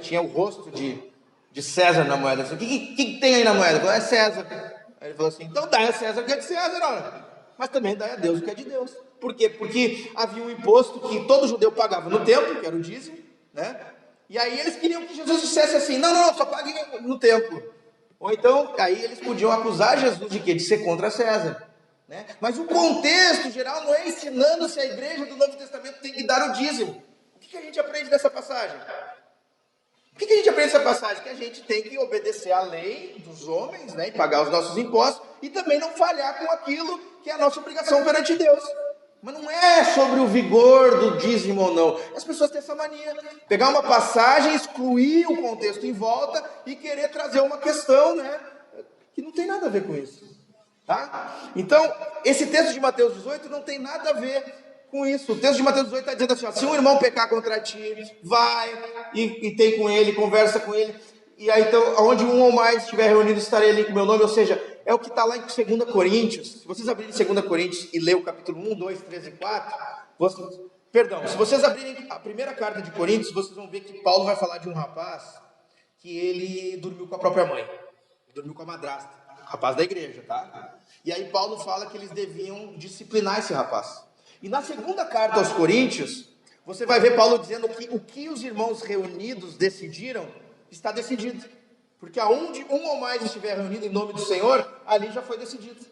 Tinha o rosto de César na moeda. O que tem aí na moeda? Falei: é César. Aí ele falou assim: então dá a César o que é de César, olha. Mas também dá a Deus o que é de Deus. Por quê? Porque havia um imposto que todo judeu pagava no templo, que era o dízimo, né? E aí eles queriam que Jesus dissesse assim: não, só pague no templo. Ou então, aí eles podiam acusar Jesus de quê? De ser contra César. Né? Mas o contexto geral não é ensinando se a igreja do Novo Testamento tem que dar o dízimo. O que a gente aprende dessa passagem? O que a gente aprende dessa passagem? Que a gente tem que obedecer à lei dos homens, né, e pagar os nossos impostos, e também não falhar com aquilo que é a nossa obrigação perante Deus. Mas não é sobre o vigor do dízimo ou não. As pessoas têm essa mania. Pegar uma passagem, excluir o contexto em volta e querer trazer uma questão, né, que não tem nada a ver com isso. Tá? Então, esse texto de Mateus 18 não tem nada a ver com isso. O texto de Mateus 18 está dizendo assim: ó, se um irmão pecar contra ti, vai e tem com ele, conversa com ele. E aí, então, onde um ou mais estiver reunido, estarei ali com o meu nome. Ou seja, é o que está lá em 2 Coríntios. Se vocês abrirem 2 Coríntios e ler o capítulo 1, 2, 3 e 4, se vocês abrirem a primeira carta de Coríntios, vocês vão ver que Paulo vai falar de um rapaz que ele dormiu com a própria mãe, dormiu com a madrasta. Rapaz da igreja, tá? E aí Paulo fala que eles deviam disciplinar esse rapaz. E na segunda carta aos Coríntios, você vai ver Paulo dizendo que o que os irmãos reunidos decidiram, está decidido. Porque aonde um ou mais estiver reunido em nome do Senhor, ali já foi decidido.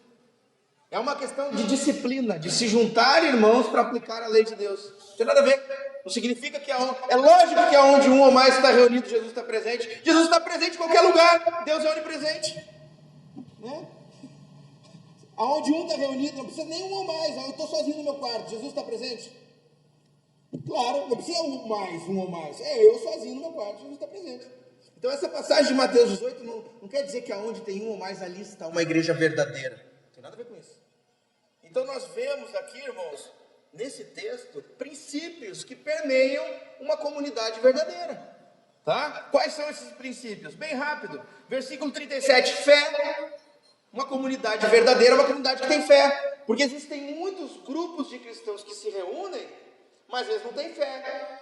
É uma questão de disciplina, de se juntar irmãos para aplicar a lei de Deus. Não tem nada a ver. Não significa que é lógico que aonde um ou mais está reunido, Jesus está presente. Jesus está presente em qualquer lugar. Deus é onipresente. Né? Aonde um está reunido, não precisa nem um ou mais. Eu estou sozinho no meu quarto, Jesus está presente? Claro, não precisa um ou mais. É eu sozinho no meu quarto, Jesus está presente. Então essa passagem de Mateus 18 não quer dizer que aonde tem um ou mais ali está uma igreja verdadeira. Não tem nada a ver com isso. Então nós vemos aqui, irmãos, nesse texto, princípios que permeiam uma comunidade verdadeira. Tá? Quais são esses princípios? Bem rápido. Versículo 37, fé. Uma comunidade verdadeira é uma comunidade que tem fé. Porque existem muitos grupos de cristãos que se reúnem, mas eles não têm fé.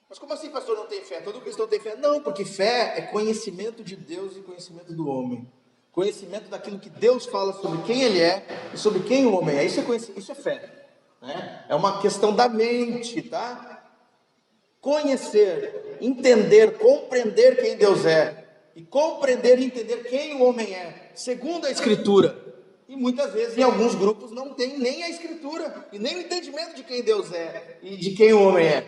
Mas como assim, pastor, não tem fé? Todo cristão tem fé? Não, porque fé é conhecimento de Deus e conhecimento do homem. Conhecimento daquilo que Deus fala sobre quem Ele é e sobre quem o homem é. Isso é fé. Né? É uma questão da mente, tá? Conhecer, entender, compreender quem Deus é. E compreender e entender quem o homem é, segundo a Escritura. E muitas vezes em alguns grupos não tem nem a Escritura e nem o entendimento de quem Deus é e de quem o homem é.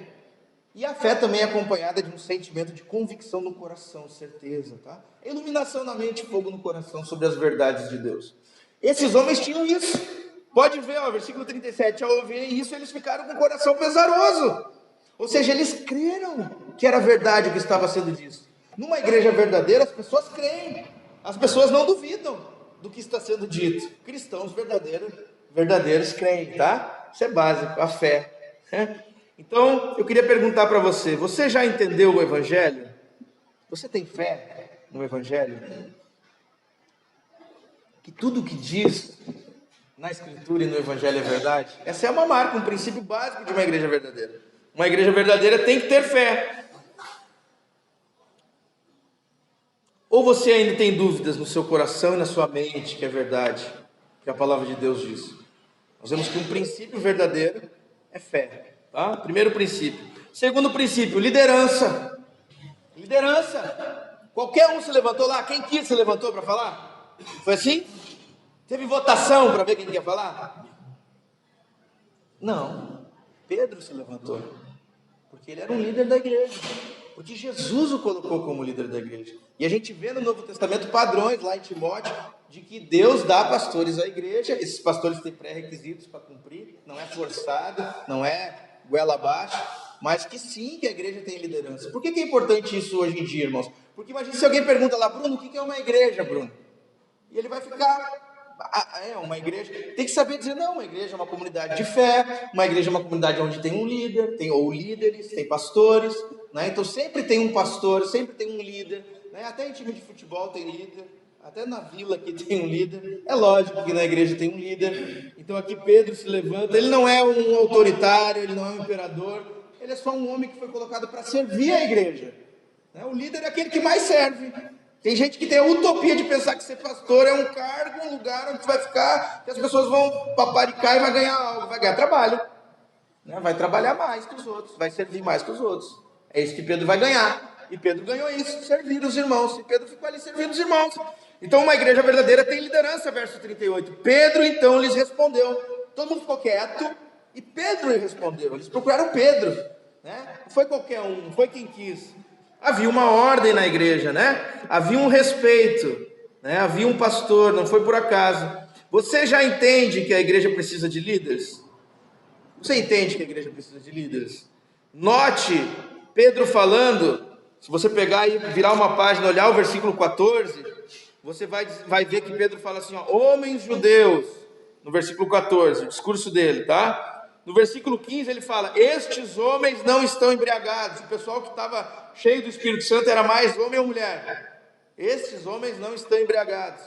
E a fé também é acompanhada de um sentimento de convicção no coração, certeza, tá? Iluminação na mente, fogo no coração sobre as verdades de Deus. Esses homens tinham isso. Pode ver, ó, versículo 37, ao ouvirem isso, eles ficaram com o coração pesaroso. Ou seja, eles creram que era verdade o que estava sendo dito. Numa igreja verdadeira, as pessoas creem. As pessoas não duvidam do que está sendo dito. Cristãos verdadeiros creem, tá? Isso é básico, a fé. Então, eu queria perguntar para você: você já entendeu o Evangelho? Você tem fé no Evangelho? Que tudo o que diz na Escritura e no Evangelho é verdade? Essa é uma marca, um princípio básico de uma igreja verdadeira. Uma igreja verdadeira tem que ter fé. Ou você ainda tem dúvidas no seu coração e na sua mente que é verdade, que a palavra de Deus diz? Nós vemos que um princípio verdadeiro é fé, tá? Primeiro princípio. Segundo princípio, liderança. Liderança. Qualquer um se levantou lá. Quem quis se levantou para falar? Foi assim? Teve votação para ver quem quer falar? Não. Pedro se levantou, porque ele era um líder da igreja, porque Jesus o colocou como líder da igreja. E a gente vê no Novo Testamento padrões lá em Timóteo, de que Deus dá pastores à igreja. Esses pastores têm pré-requisitos para cumprir, não é forçado, não é goela abaixo, mas que sim, que a igreja tem liderança. Por que é importante isso hoje em dia, irmãos? Porque imagina se alguém pergunta lá: Bruno, o que é uma igreja, Bruno? E ele vai ficar... uma igreja, tem que saber dizer: não, uma igreja é uma comunidade de fé, uma igreja é uma comunidade onde tem um líder, ou líderes, tem pastores, né? Então sempre tem um pastor, sempre tem um líder, né? Até em time de futebol tem líder, até na vila aqui tem um líder. É lógico que na igreja tem um líder. Então aqui Pedro se levanta, ele não é um autoritário, ele não é um imperador, ele é só um homem que foi colocado para servir a igreja, né? O líder é aquele que mais serve. Tem gente que tem a utopia de pensar que ser pastor é um cargo, um lugar onde você vai ficar, que as pessoas vão paparicar e vai ganhar algo, vai ganhar trabalho, né? Vai trabalhar mais que os outros, vai servir mais que os outros. É isso que Pedro vai ganhar. E Pedro ganhou isso, servir os irmãos. E Pedro ficou ali servindo os irmãos. Então uma igreja verdadeira tem liderança, verso 38. Pedro então lhes respondeu. Todo mundo ficou quieto e Pedro lhe respondeu. Eles procuraram Pedro, né? Não foi qualquer um, não foi quem quis. Havia uma ordem na igreja, né? Havia um respeito, né? Havia um pastor, não foi por acaso. Você já entende que a igreja precisa de líderes? Você entende que a igreja precisa de líderes? Note Pedro falando. Se você pegar e virar uma página, olhar o versículo 14, você vai ver que Pedro fala assim, ó: homens judeus, no versículo 14, o discurso dele, tá? No versículo 15 ele fala: estes homens não estão embriagados. O pessoal que estava cheio do Espírito Santo era mais homem ou mulher. Estes homens não estão embriagados.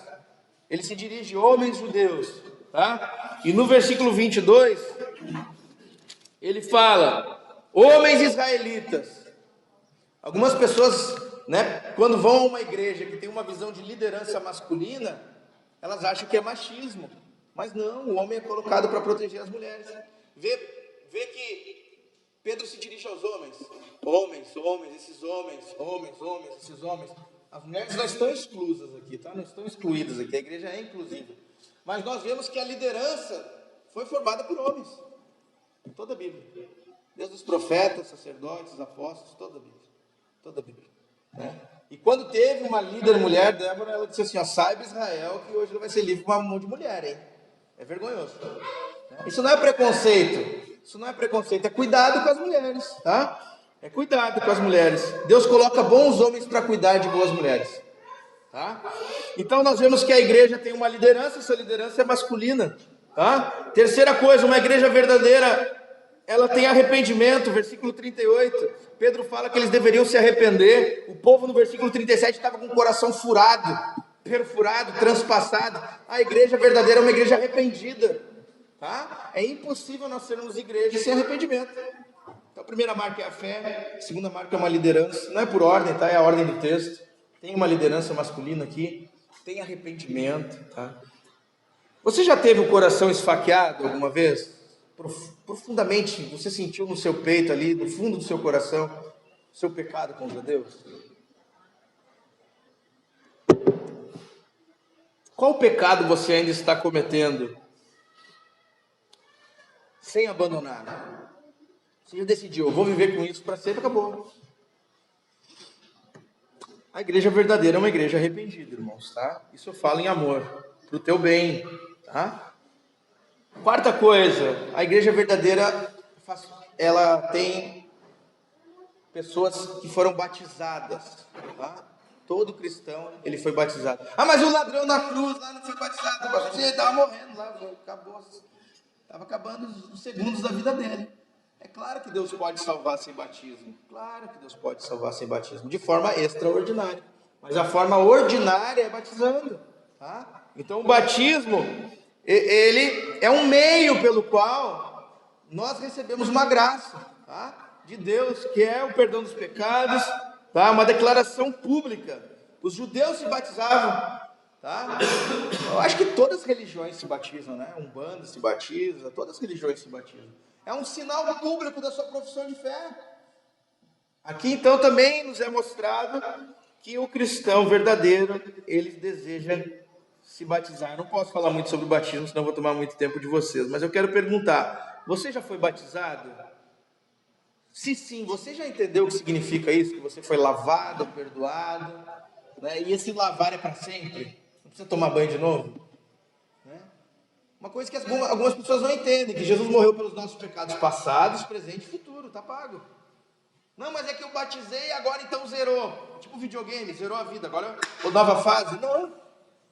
Ele se dirige a homens judeus, tá? E no versículo 22 ele fala: homens israelitas. Algumas pessoas, né, quando vão a uma igreja que tem uma visão de liderança masculina, elas acham que é machismo. Mas não, o homem é colocado para proteger as mulheres. Vê que Pedro se dirige aos homens. Homens, esses homens. As mulheres não estão exclusas aqui, tá? Não estão excluídas aqui, a igreja é inclusiva. Mas nós vemos que a liderança foi formada por homens. Toda a Bíblia. Desde os profetas, sacerdotes, apóstolos, toda a Bíblia. Né? E quando teve uma líder mulher, Débora, ela disse assim, ó: saiba Israel que hoje não vai ser livre com uma mão de mulher, hein? É vergonhoso. Isso não é preconceito, é cuidado com as mulheres, tá? É cuidado com as mulheres. Deus coloca bons homens para cuidar de boas mulheres, tá? Então nós vemos que a igreja tem uma liderança, essa liderança é masculina, tá? Terceira coisa, uma igreja verdadeira, ela tem arrependimento. Versículo 38, Pedro fala que eles deveriam se arrepender. O povo no versículo 37 estava com o coração furado, perfurado, transpassado. A igreja verdadeira é uma igreja arrependida, tá? É impossível nós sermos igreja sem arrependimento. Então a primeira marca é a fé, a segunda marca é uma liderança, não é por ordem, tá? É a ordem do texto. Tem uma liderança masculina aqui, tem arrependimento, tá? Você já teve o coração esfaqueado alguma vez? Profundamente, você sentiu no seu peito ali, no fundo do seu coração, o seu pecado contra Deus? Qual pecado você ainda está cometendo sem abandonar? Você já decidiu: eu vou viver com isso para sempre, acabou. A igreja verdadeira é uma igreja arrependida, irmãos, tá? Isso eu falo em amor, para o teu bem, tá? Quarta coisa, a igreja verdadeira, ela tem pessoas que foram batizadas, tá? Todo cristão, ele foi batizado. Ah, mas o ladrão na cruz lá não foi batizado. Ele estava morrendo lá, estava acabando os segundos da vida dele. É claro que Deus pode salvar sem batismo. Claro que Deus pode salvar sem batismo, de forma extraordinária. Mas a forma ordinária é batizando, tá? Então o batismo, ele é um meio pelo qual nós recebemos uma graça, tá? De Deus, que é o perdão dos pecados, tá? Uma declaração pública. Os judeus se batizavam, tá? Eu acho que todas as religiões se batizam, né? Umbanda se batiza, todas as religiões se batizam. É um sinal público da sua profissão de fé. Aqui então também nos é mostrado que o cristão verdadeiro, ele deseja se batizar. Não posso falar muito sobre o batismo, senão vou tomar muito tempo de vocês. Mas eu quero perguntar, você já foi batizado? Se sim, você já entendeu o que significa isso? Que você foi lavado, perdoado, né? E esse lavar é para sempre? Não precisa tomar banho de novo? Né? Uma coisa que algumas pessoas não entendem, que Jesus morreu pelos nossos pecados passados, presente e futuro, está pago. Não, mas é que eu batizei e agora então zerou. Tipo videogame, zerou a vida, agora nova fase. Não,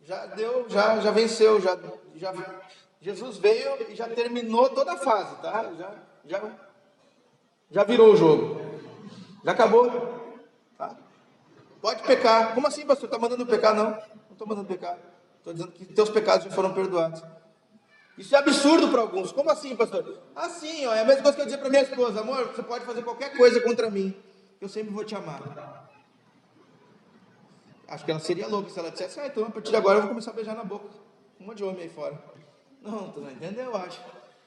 já deu, já venceu, Jesus veio e já terminou toda a fase, tá? Já virou o jogo, já acabou, tá? Pode pecar. Como assim, pastor? Está mandando pecar? Não estou mandando pecar. Estou dizendo que teus pecados já foram perdoados. Isso é absurdo para alguns. Como assim, pastor? Assim, ó, é a mesma coisa que eu dizer para minha esposa: amor, você pode fazer qualquer coisa contra mim, eu sempre vou te amar. Acho que ela seria louca se ela dissesse: então a partir de agora eu vou começar a beijar na boca. Um monte de homem aí fora. Não, tu não entendeu, eu acho.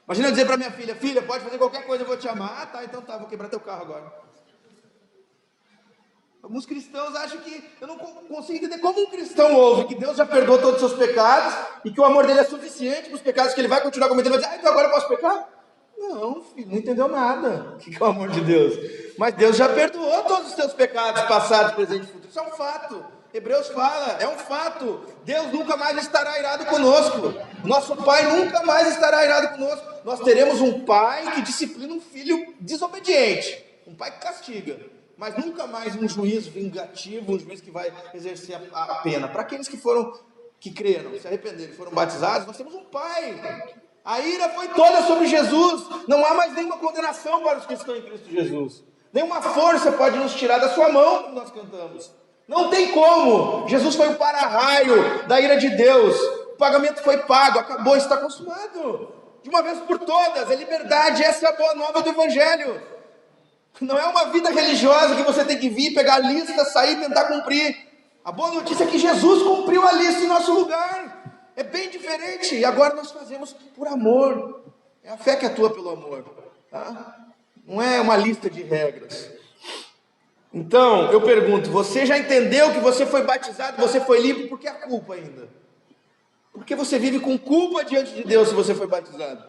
Imagina eu dizer para minha filha: filha, pode fazer qualquer coisa, eu vou te amar. Ah, tá, então tá, vou quebrar teu carro agora. Alguns cristãos acham que, eu não consigo entender como um cristão ouve que Deus já perdoou todos os seus pecados e que o amor dele é suficiente para os pecados que ele vai continuar cometendo. Vai dizer: então agora eu posso pecar? Não, filho, não entendeu nada. O que é o amor de Deus? Mas Deus já perdoou todos os seus pecados, passados, presentes e futuros. Isso é um fato. Hebreus fala, é um fato. Deus nunca mais estará irado conosco. Nosso Pai nunca mais estará irado conosco. Nós teremos um pai que disciplina um filho desobediente, um pai que castiga. Mas nunca mais um juiz vingativo, um juiz que vai exercer a pena. Para aqueles que creram, se arrependeram, foram batizados, nós temos um Pai. A ira foi toda sobre Jesus. Não há mais nenhuma condenação para os que estão em Cristo Jesus. Nenhuma força pode nos tirar da sua mão, como nós cantamos. Não tem como. Jesus foi o para-raio da ira de Deus. O pagamento foi pago, acabou, está consumado. De uma vez por todas, é liberdade. Essa é a boa nova do Evangelho. Não é uma vida religiosa que você tem que vir, pegar a lista, sair e tentar cumprir. A boa notícia é que Jesus cumpriu a lista em nosso lugar. É bem diferente. E agora nós fazemos por amor. É a fé que atua pelo amor. Tá? Não é uma lista de regras. Então, eu pergunto, você já entendeu que você foi batizado, você foi limpo? Por que a culpa ainda? Porque você vive com culpa diante de Deus se você foi batizado.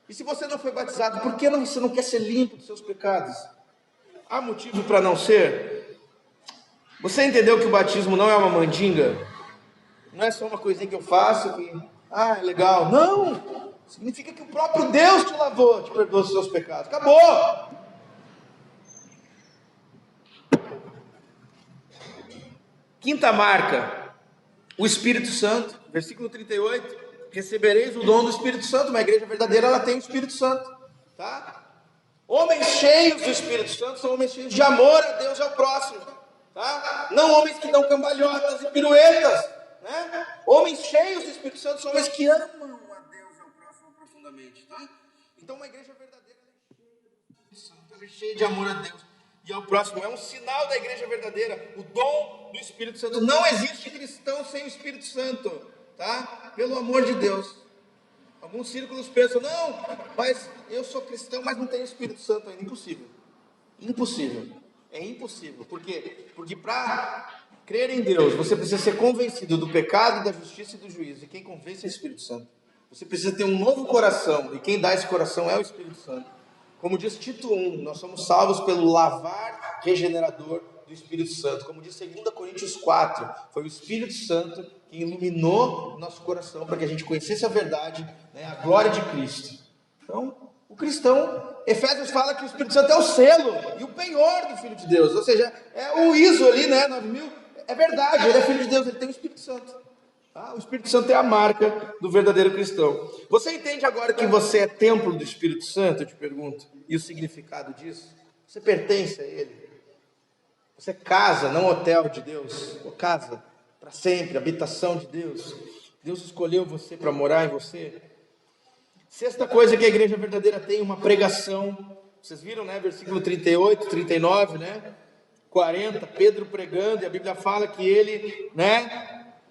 E se você não foi batizado, por que você não quer ser limpo dos seus pecados? Há motivo para não ser? Você entendeu que o batismo não é uma mandinga? Não é só uma coisinha que eu faço que, é legal. Não! Significa que o próprio Deus te lavou, te perdoou os seus pecados. Acabou! Quinta marca, o Espírito Santo. Versículo 38. Recebereis o dom do Espírito Santo. Uma igreja verdadeira, ela tem o Espírito Santo. Tá? Homens cheios do Espírito Santo são homens cheios de amor a Deus e ao próximo, tá? Não homens que dão cambalhotas e piruetas, né? Homens cheios do Espírito Santo são homens que amam a Deus e ao próximo profundamente, tá? Então uma igreja verdadeira é cheia de amor a Deus e ao próximo. É um sinal da igreja verdadeira, o dom do Espírito Santo. Não existe cristão sem o Espírito Santo, tá? Pelo amor de Deus. Alguns círculos pensam: não, mas eu sou cristão, mas não tenho Espírito Santo ainda. Impossível. Impossível. É impossível. Por quê? Porque para crer em Deus, você precisa ser convencido do pecado, da justiça e do juízo. E quem convence é o Espírito Santo. Você precisa ter um novo coração. E quem dá esse coração é o Espírito Santo. Como diz Tito 1, nós somos salvos pelo lavar regenerador do Espírito Santo. Como diz 2 Coríntios 4, foi o Espírito Santo que iluminou nosso coração para que a gente conhecesse a verdade, né, a glória de Cristo. Então, o cristão, Efésios fala que o Espírito Santo é o selo e o penhor do Filho de Deus. Ou seja, é o ISO ali, né, 9000. É verdade, ele é Filho de Deus, ele tem o Espírito Santo. Tá? O Espírito Santo é a marca do verdadeiro cristão. Você entende agora que você é templo do Espírito Santo, eu te pergunto, e o significado disso? Você pertence a Ele. Você é casa, não hotel de Deus, ou casa para sempre, habitação de Deus. Deus escolheu você para morar em você. Sexta coisa que a igreja verdadeira tem, uma pregação. Vocês viram, né? Versículo 38, 39, né? 40, Pedro pregando, e a Bíblia fala que ele,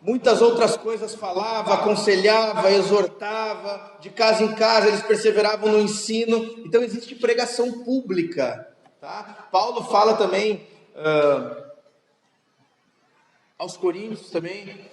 muitas outras coisas falava, aconselhava, exortava, de casa em casa eles perseveravam no ensino. Então existe pregação pública, tá? Paulo fala também aos Coríntios também,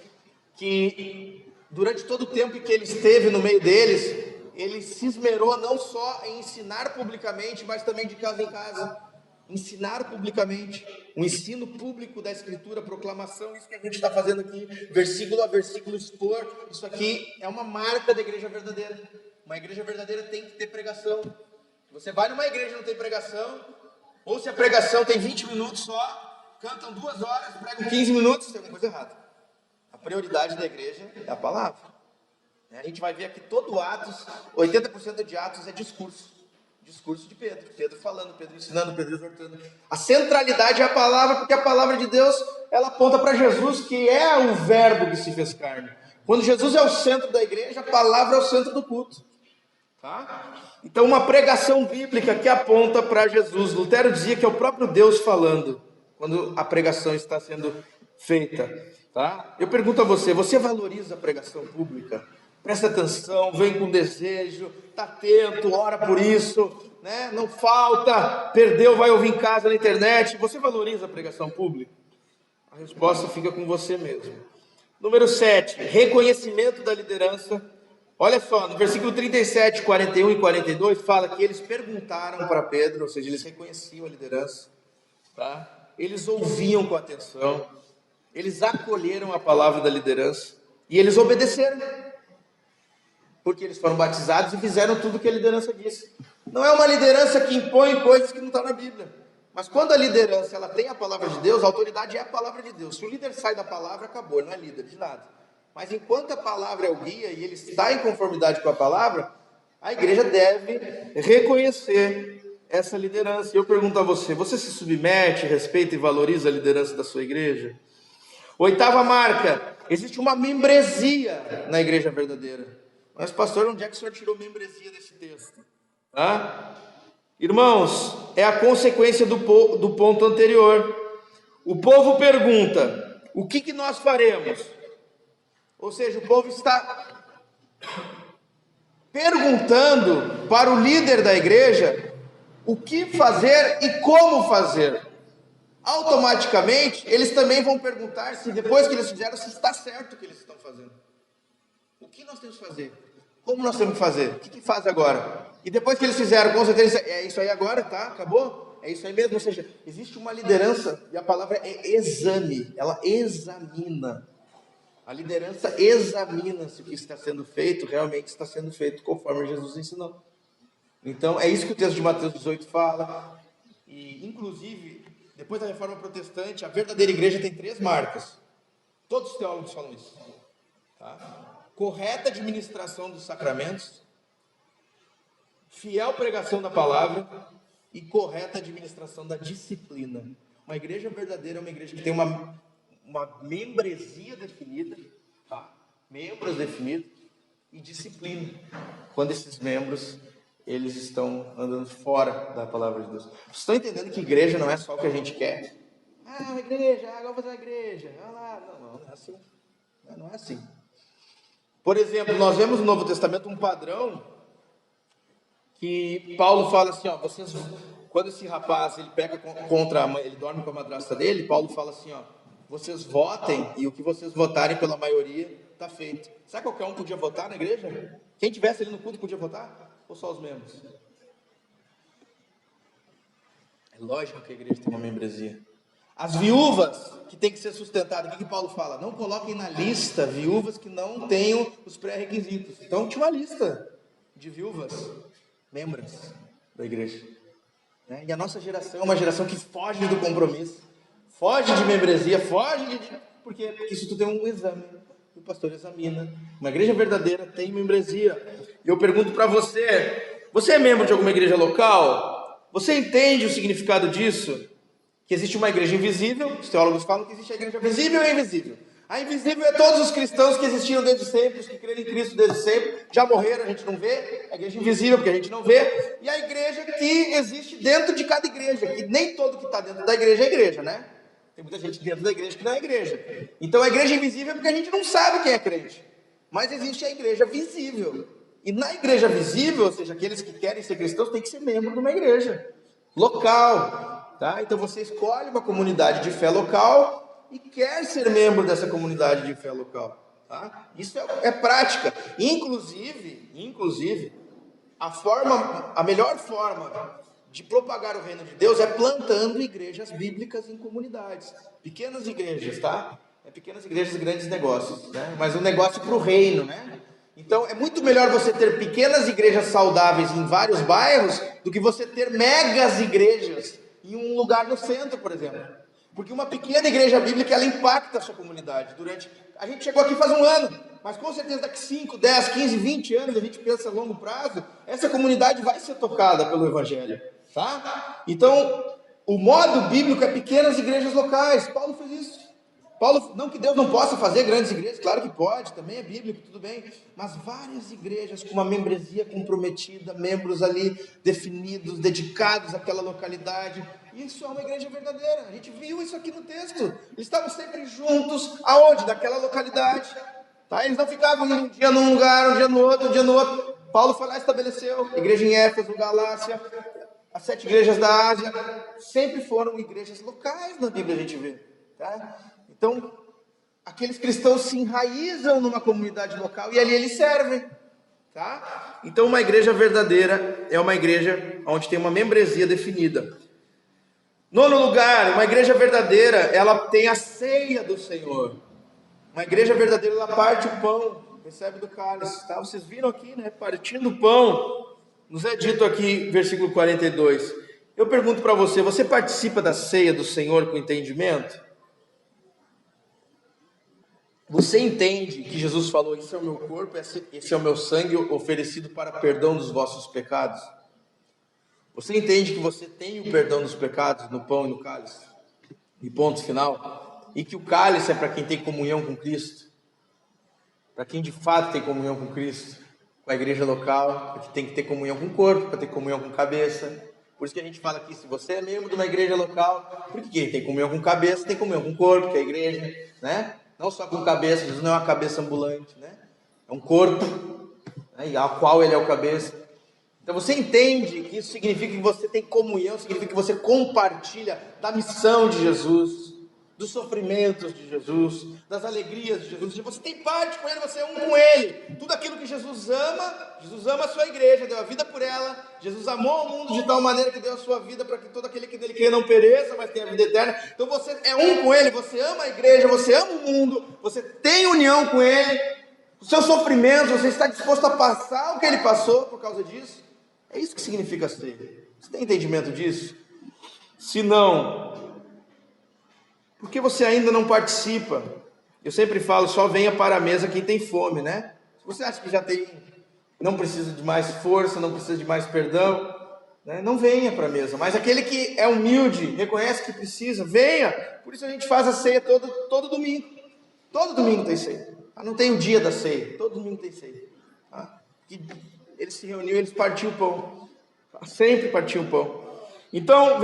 que durante todo o tempo que ele esteve no meio deles, ele se esmerou não só em ensinar publicamente, mas também de casa em casa. Ensinar publicamente, o ensino público da Escritura, proclamação, isso que a gente está fazendo aqui, versículo a versículo, expor. Isso aqui é uma marca da igreja verdadeira. Uma igreja verdadeira tem que ter pregação. Você vai numa igreja e não tem pregação, ou se a pregação tem 20 minutos só, cantam 2 horas, pregam 15 minutos, tem alguma coisa errada. A prioridade da igreja é a palavra. A gente vai ver aqui todo Atos, 80% de Atos é discurso. Discurso de Pedro. Pedro falando, Pedro ensinando, Pedro exortando. A centralidade é a palavra, porque a palavra de Deus, ela aponta para Jesus, que é o verbo que se fez carne. Quando Jesus é o centro da igreja, a palavra é o centro do culto. Tá? Então, uma pregação bíblica que aponta para Jesus. Lutero dizia que é o próprio Deus falando, quando a pregação está sendo feita. Tá? Eu pergunto a você, você valoriza a pregação pública? Presta atenção, vem com desejo, está atento, ora por isso, não falta, perdeu, vai ouvir em casa, na internet. Você valoriza a pregação pública? A resposta fica com você mesmo. Número 7, reconhecimento da liderança. Olha só, no versículo 37, 41 e 42, fala que eles perguntaram para Pedro, ou seja, eles reconheciam a liderança, tá? Eles ouviam com atenção, eles acolheram a palavra da liderança e eles obedeceram. Porque eles foram batizados e fizeram tudo o que a liderança disse. Não é uma liderança que impõe coisas que não estão na Bíblia. Mas quando a liderança ela tem a palavra de Deus, a autoridade é a palavra de Deus. Se o líder sai da palavra, acabou, ele não é líder de nada. Mas enquanto a palavra é o guia e ele está em conformidade com a palavra, a igreja deve reconhecer essa liderança. E eu pergunto a você, você se submete, respeita e valoriza a liderança da sua igreja? 8ª marca, existe uma membresia na igreja verdadeira. Mas, pastor, onde é que o senhor tirou membresia desse texto? Irmãos, é a consequência do ponto anterior. O povo pergunta, o que nós faremos? Ou seja, o povo está perguntando para o líder da igreja o que fazer e como fazer. Automaticamente, eles também vão perguntar se depois que eles fizeram, se está certo o que eles estão fazendo. O que nós temos que fazer? Como nós temos que fazer? O que faz agora? E depois que eles fizeram, com certeza, é isso aí agora, tá? Acabou? É isso aí mesmo. Ou seja, existe uma liderança, e a palavra é exame, ela examina. A liderança examina se o que está sendo feito, realmente está sendo feito conforme Jesus ensinou. Então, é isso que o texto de Mateus 18 fala. E, inclusive, depois da reforma protestante, a verdadeira igreja tem 3 marcas. Todos os teólogos falam isso. Tá? Correta administração dos sacramentos, fiel pregação da palavra e correta administração da disciplina. Uma igreja verdadeira é uma igreja que tem uma membresia definida, membros definidos e disciplina. Quando esses membros eles estão andando fora da palavra de Deus. Vocês estão entendendo que igreja não é só o que a gente quer? Uma igreja, agora vou fazer uma igreja. Não é assim. Não é assim. Por exemplo, nós vemos no Novo Testamento um padrão que Paulo fala assim, vocês, quando esse rapaz ele peca contra a mãe, ele dorme com a madrasta dele, Paulo fala assim, vocês votem e o que vocês votarem pela maioria está feito. Será que qualquer um podia votar na igreja? Quem tivesse ali no culto podia votar? Ou só os membros? É lógico que a igreja tem uma membresia. As viúvas que tem que ser sustentadas, o que Paulo fala? Não coloquem na lista viúvas que não tenham os pré-requisitos. Então tinha uma lista de viúvas, membros da igreja. E a nossa geração é uma geração que foge do compromisso, foge de membresia, porque isso tudo é um exame. O pastor examina. Uma igreja verdadeira tem membresia. E eu pergunto para você, você é membro de alguma igreja local? Você entende o significado disso? Que existe uma igreja invisível, os teólogos falam que existe a igreja visível e invisível. A invisível é todos os cristãos que existiram desde sempre, os que creram em Cristo desde sempre, já morreram, a gente não vê, a igreja invisível, porque a gente não vê, e a igreja que existe dentro de cada igreja, que nem todo que está dentro da igreja é igreja, né? Tem muita gente dentro da igreja que não é igreja. Então a igreja invisível é porque a gente não sabe quem é crente, mas existe a igreja visível. E na igreja visível, ou seja, aqueles que querem ser cristãos, tem que ser membro de uma igreja local, tá? Então você escolhe uma comunidade de fé local e quer ser membro dessa comunidade de fé local, tá? Isso é prática. Inclusive, a melhor forma de propagar o reino de Deus é plantando igrejas bíblicas em comunidades, pequenas igrejas, tá? Pequenas igrejas, grandes negócios, né? Mas um negócio para o reino, né? Então é muito melhor você ter pequenas igrejas saudáveis em vários bairros do que você ter megas igrejas em um lugar no centro, por exemplo. Porque uma pequena igreja bíblica, ela impacta a sua comunidade. A gente chegou aqui faz um ano, mas com certeza daqui 5, 10, 15, 20 anos, a gente pensa a longo prazo, essa comunidade vai ser tocada pelo Evangelho, tá? Então, o modo bíblico é pequenas igrejas locais. Paulo fez isso. Não que Deus não possa fazer grandes igrejas, claro que pode, também é bíblico, tudo bem, mas várias igrejas com uma membresia comprometida, membros ali definidos, dedicados àquela localidade. Isso é uma igreja verdadeira. A gente viu isso aqui no texto. Eles estavam sempre juntos, aonde? Daquela localidade, tá? Eles não ficavam um dia num lugar, um dia no outro, um dia no outro. Paulo foi lá e estabeleceu igreja em Éfeso, Galácia, as 7 igrejas da Ásia, sempre foram igrejas locais na Bíblia, a gente vê, tá? Então, aqueles cristãos se enraizam numa comunidade local e ali eles servem, tá? Então, uma igreja verdadeira é uma igreja onde tem uma membresia definida. Nono lugar, uma igreja verdadeira, ela tem a ceia do Senhor. Uma igreja verdadeira, ela parte o pão, recebe do cálice, tá? Vocês viram aqui, né? Partindo o pão, nos é dito aqui, versículo 42. Eu pergunto para você, você participa da ceia do Senhor com entendimento? Você entende que Jesus falou, esse é o meu corpo, esse é o meu sangue oferecido para perdão dos vossos pecados? Você entende que você tem o perdão dos pecados no pão e no cálice? E ponto final. E que o cálice é para quem tem comunhão com Cristo? Para quem de fato tem comunhão com Cristo? Com a igreja local, que tem que ter comunhão com o corpo, para ter comunhão com a cabeça. Por isso que a gente fala aqui, se você é membro de uma igreja local, porque quem tem comunhão com cabeça, tem comunhão com o corpo, que é a igreja, né? Não só com cabeça, Jesus não é uma cabeça ambulante, né? É um corpo, né? E ao qual ele é o cabeça. Então você entende que isso significa que você tem comunhão, significa que você compartilha da missão de Jesus, dos sofrimentos de Jesus, das alegrias de Jesus. Você tem parte com ele, você é um com ele. Tudo aquilo que Jesus ama a sua igreja, deu a vida por ela. Jesus amou o mundo de tal maneira que deu a sua vida para que todo aquele que nele crê não pereça, mas tenha vida eterna. Então você é um com ele, você ama a igreja, você ama o mundo, você tem união com ele. Os seus sofrimentos, você está disposto a passar o que ele passou por causa disso. É isso que significa ceia. Você tem entendimento disso? Se não, por que você ainda não participa? Eu sempre falo, só venha para a mesa quem tem fome, né? Se você acha que já tem, não precisa de mais força, não precisa de mais perdão, né? Não venha para a mesa. Mas aquele que é humilde, reconhece que precisa, venha. Por isso a gente faz a ceia todo domingo. Todo domingo tem ceia. Não tem o dia da ceia, todo domingo tem ceia. Eles se reuniam, eles partiam o pão. Sempre partiam o pão. Então,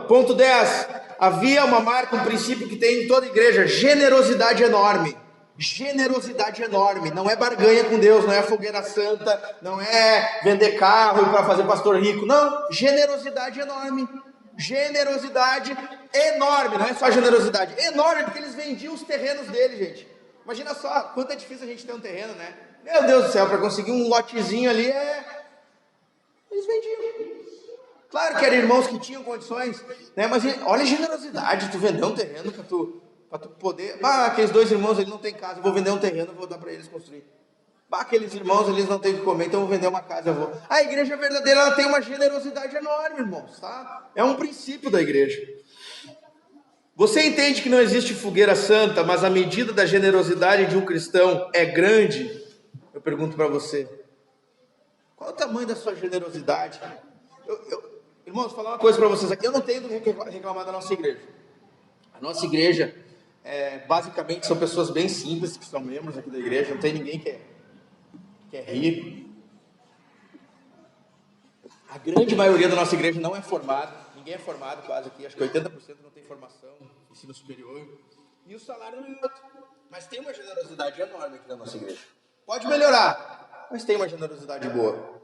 ponto 10. Havia uma marca, um princípio que tem em toda igreja: generosidade enorme. Generosidade enorme. Não é barganha com Deus, não é fogueira santa, não é vender carro para fazer pastor rico. Não, generosidade enorme. Generosidade enorme. Não é só generosidade, enorme, porque eles vendiam os terrenos dele, gente. Imagina só quanto é difícil a gente ter um terreno, né? Meu Deus do céu, para conseguir um lotezinho ali eles vendiam. Claro que eram irmãos que tinham condições, né? Mas olha a generosidade, tu vender um terreno para tu poder. Aqueles 2 irmãos, eles não têm casa, eu vou vender um terreno, vou dar para eles construir. Aqueles irmãos, eles não têm o que comer, então eu vou vender uma casa, eu vou. A igreja verdadeira, ela tem uma generosidade enorme, irmãos, tá? É um princípio da igreja. Você entende que não existe fogueira santa, mas a medida da generosidade de um cristão é grande? Eu pergunto para você, qual é o tamanho da sua generosidade? Irmãos, vou falar uma coisa para vocês aqui. Eu não tenho do que reclamar da nossa igreja. A nossa igreja, Basicamente são pessoas bem simples que são membros aqui da igreja, não tem ninguém que é rico. A grande maioria da nossa igreja não é formada, ninguém é formado quase aqui, acho que 80% não tem formação, ensino superior, e o salário não é alto. Mas tem uma generosidade enorme aqui na nossa igreja. Pode melhorar, mas tem uma generosidade boa.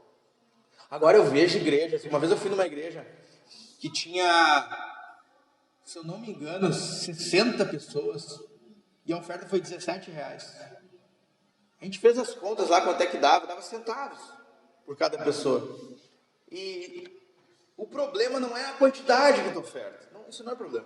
Agora eu vejo igrejas, uma vez eu fui numa igreja que tinha, se eu não me engano, 60 pessoas, e a oferta foi R$17. A gente fez as contas lá, quanto é que dava centavos por cada pessoa. E o problema não é a quantidade que tu oferta, não, isso não é problema.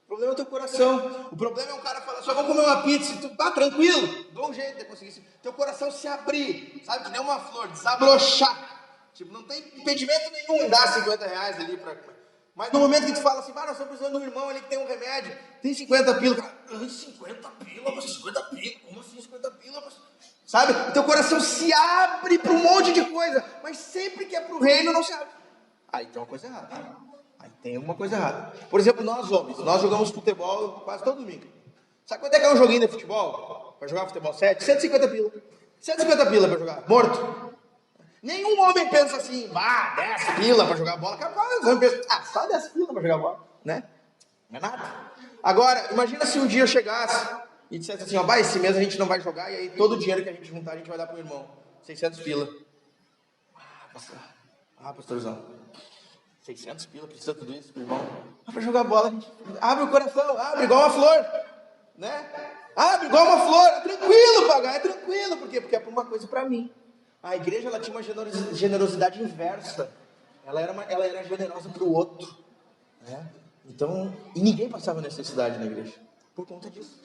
O problema é o teu coração. O problema é um cara falar, só vamos comer uma pizza, e tu, tranquilo, dá um jeito de conseguir isso. Teu coração se abrir, sabe, que nem uma flor, desabrochar. Tipo, não tem impedimento nenhum em dar R$50 ali para comer. Mas no momento que tu fala assim, nós estamos precisando de um irmão ali que tem um remédio, tem 50 pila, cara, 50 pila, mas 50 pila, como assim 50 pila? Mas... Sabe, o teu coração se abre para um monte de coisa, mas sempre que é para o reino não se abre. Aí tem uma coisa errada. Aí tem alguma coisa errada. Por exemplo, nós homens, nós jogamos futebol quase todo domingo. Sabe quanto é que é um joguinho de futebol? Para jogar futebol 7? 150 pila. 150 pila para jogar, morto. Nenhum homem pensa assim, 10 pila para jogar bola. Capaz, o homem pensa, só 10 pila para jogar bola, né? Não é nada. Agora, imagina se um dia eu chegasse e dissesse assim, esse mês a gente não vai jogar, e aí todo o dinheiro que a gente juntar a gente vai dar pro irmão. 600 pila. Pastorzão. 600 pila, precisa tudo isso pro irmão. Para jogar bola, a gente abre o coração, abre igual uma flor, né? Abre igual uma flor, é tranquilo pagar, é tranquilo. Por quê? Porque é uma coisa para mim. A igreja, ela tinha uma generosidade inversa. Ela era generosa para o outro, né? Então, e ninguém passava necessidade na igreja por conta disso.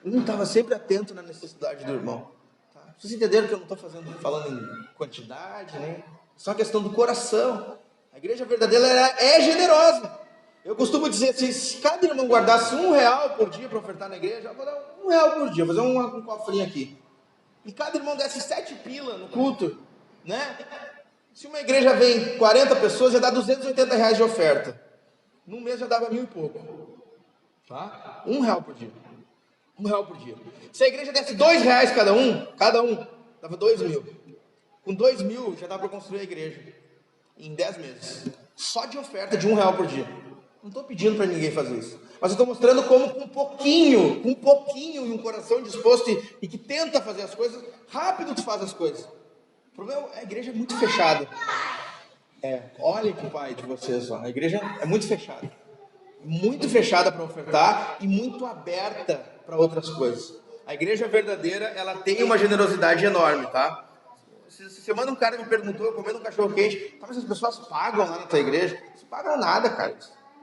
Um estava sempre atento na necessidade do irmão. Tá? Vocês entenderam que eu não estou falando em quantidade, né? Só uma questão do coração. A igreja verdadeira é generosa. Eu costumo dizer assim, se cada irmão guardasse R$1 por dia para ofertar na igreja, eu vou dar R$1 por dia, vou fazer um cofrinho aqui. E cada irmão desse 7 pila no culto, né? Se uma igreja vem 40 pessoas, já dá R$280 de oferta. Num mês já dava 1.000 e pouco. Tá? R$1 por dia. R$1 por dia. Se a igreja desse R$2 cada um, dava 2.000. Com 2.000 já dá para construir a igreja. Em 10 meses. Só de oferta de R$1 por dia. Não estou pedindo para ninguém fazer isso. Mas eu estou mostrando como com um pouquinho e um coração disposto e que tenta fazer as coisas, rápido tu faz as coisas. O problema é a igreja é muito fechada. Olhem para o pai de vocês, ó. A igreja é muito fechada. Muito fechada para ofertar e muito aberta para outras coisas. A igreja verdadeira, ela tem uma generosidade enorme, tá? Semana um cara me perguntou, eu comendo um cachorro quente, mas as pessoas pagam lá na tua igreja? Não pagam nada, cara.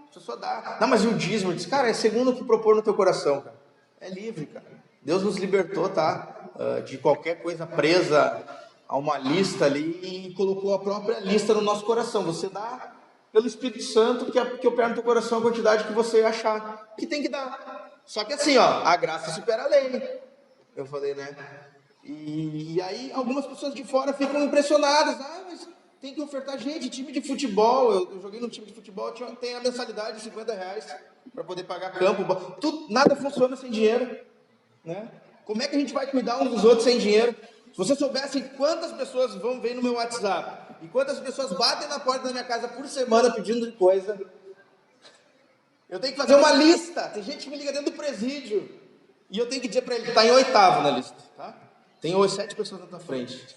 A pessoa dá. Não, mas e o dízimo? Eu disse, cara, é segundo o que propor no teu coração, cara. É livre, cara. Deus nos libertou, tá? De qualquer coisa presa a uma lista ali e colocou a própria lista no nosso coração. Você dá pelo Espírito Santo que opera no teu coração a quantidade que você achar que tem que dar. Só que assim, a graça supera a lei. Eu falei, né? E aí algumas pessoas de fora ficam impressionadas. Mas tem que ofertar, gente, time de futebol. Eu joguei no time de futebol, tem a mensalidade de R$50 para poder pagar campo. Nada funciona sem dinheiro, né? Como é que a gente vai cuidar uns dos outros sem dinheiro? Se você soubesse quantas pessoas vão ver no meu WhatsApp e quantas pessoas batem na porta da minha casa por semana pedindo coisa, eu tenho que fazer uma lista. Tem gente que me liga dentro do presídio e eu tenho que dizer para ele, está em 8º na lista, tá? Tem 7 pessoas na tua frente.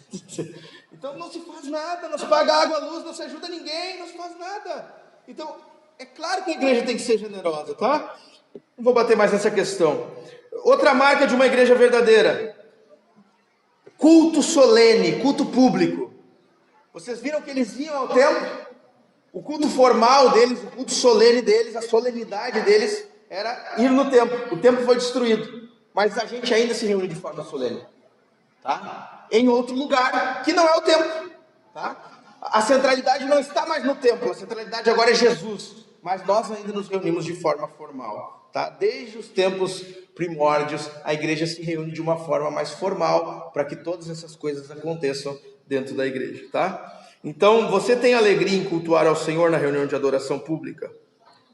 Então não se faz nada, não se paga água, luz, não se ajuda ninguém, não se faz nada. Então, é claro que a igreja tem que ser generosa, tá? Não vou bater mais nessa questão. Outra marca de uma igreja verdadeira: culto solene, culto público. Vocês viram que eles iam ao templo? O culto formal deles, o culto solene deles, a solenidade deles era ir no templo. O templo foi destruído, mas a gente ainda se reúne de forma solene. Tá? Em outro lugar que não é o templo, tá? A centralidade não está mais no templo, a centralidade agora é Jesus, mas nós ainda nos reunimos de forma formal, tá? Desde os tempos primórdios a igreja se reúne de uma forma mais formal para que todas essas coisas aconteçam dentro da igreja, tá? Então, você tem alegria em cultuar ao Senhor na reunião de adoração pública?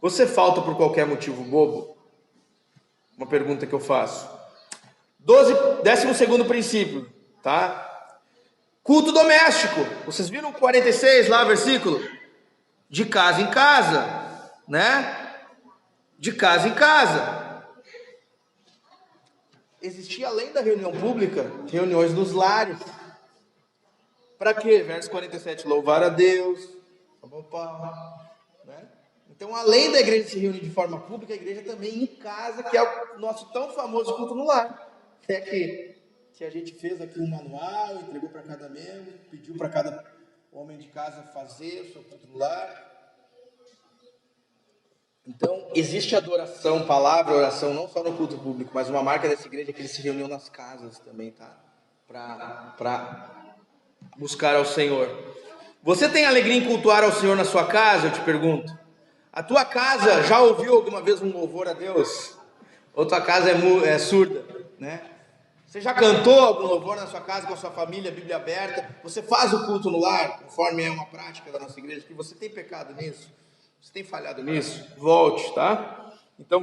Você falta por qualquer motivo bobo? Uma pergunta que eu faço. 12º princípio, tá? Culto doméstico. Vocês viram 46 lá, versículo? De casa em casa, né? De casa em casa. Existia, além da reunião pública, reuniões nos lares. Para quê? Verso 47, louvar a Deus, né? Então, além da igreja se reunir de forma pública, a igreja também em casa, que é o nosso tão famoso culto no lar. É que a gente fez aqui um manual, entregou para cada membro, pediu para cada homem de casa fazer o seu culto no lar. Então, existe adoração, palavra, oração, não só no culto público, mas uma marca dessa igreja é que eles se reuniam nas casas também, tá? Para buscar ao Senhor. Você tem alegria em cultuar ao Senhor na sua casa? Eu te pergunto. A tua casa já ouviu alguma vez um louvor a Deus? Ou tua casa é surda, né? Você já cantou algum louvor na sua casa com a sua família, Bíblia aberta? Você faz o culto no lar, conforme é uma prática da nossa igreja, que você tem pecado nisso? Você tem falhado nisso? Volte, tá? Então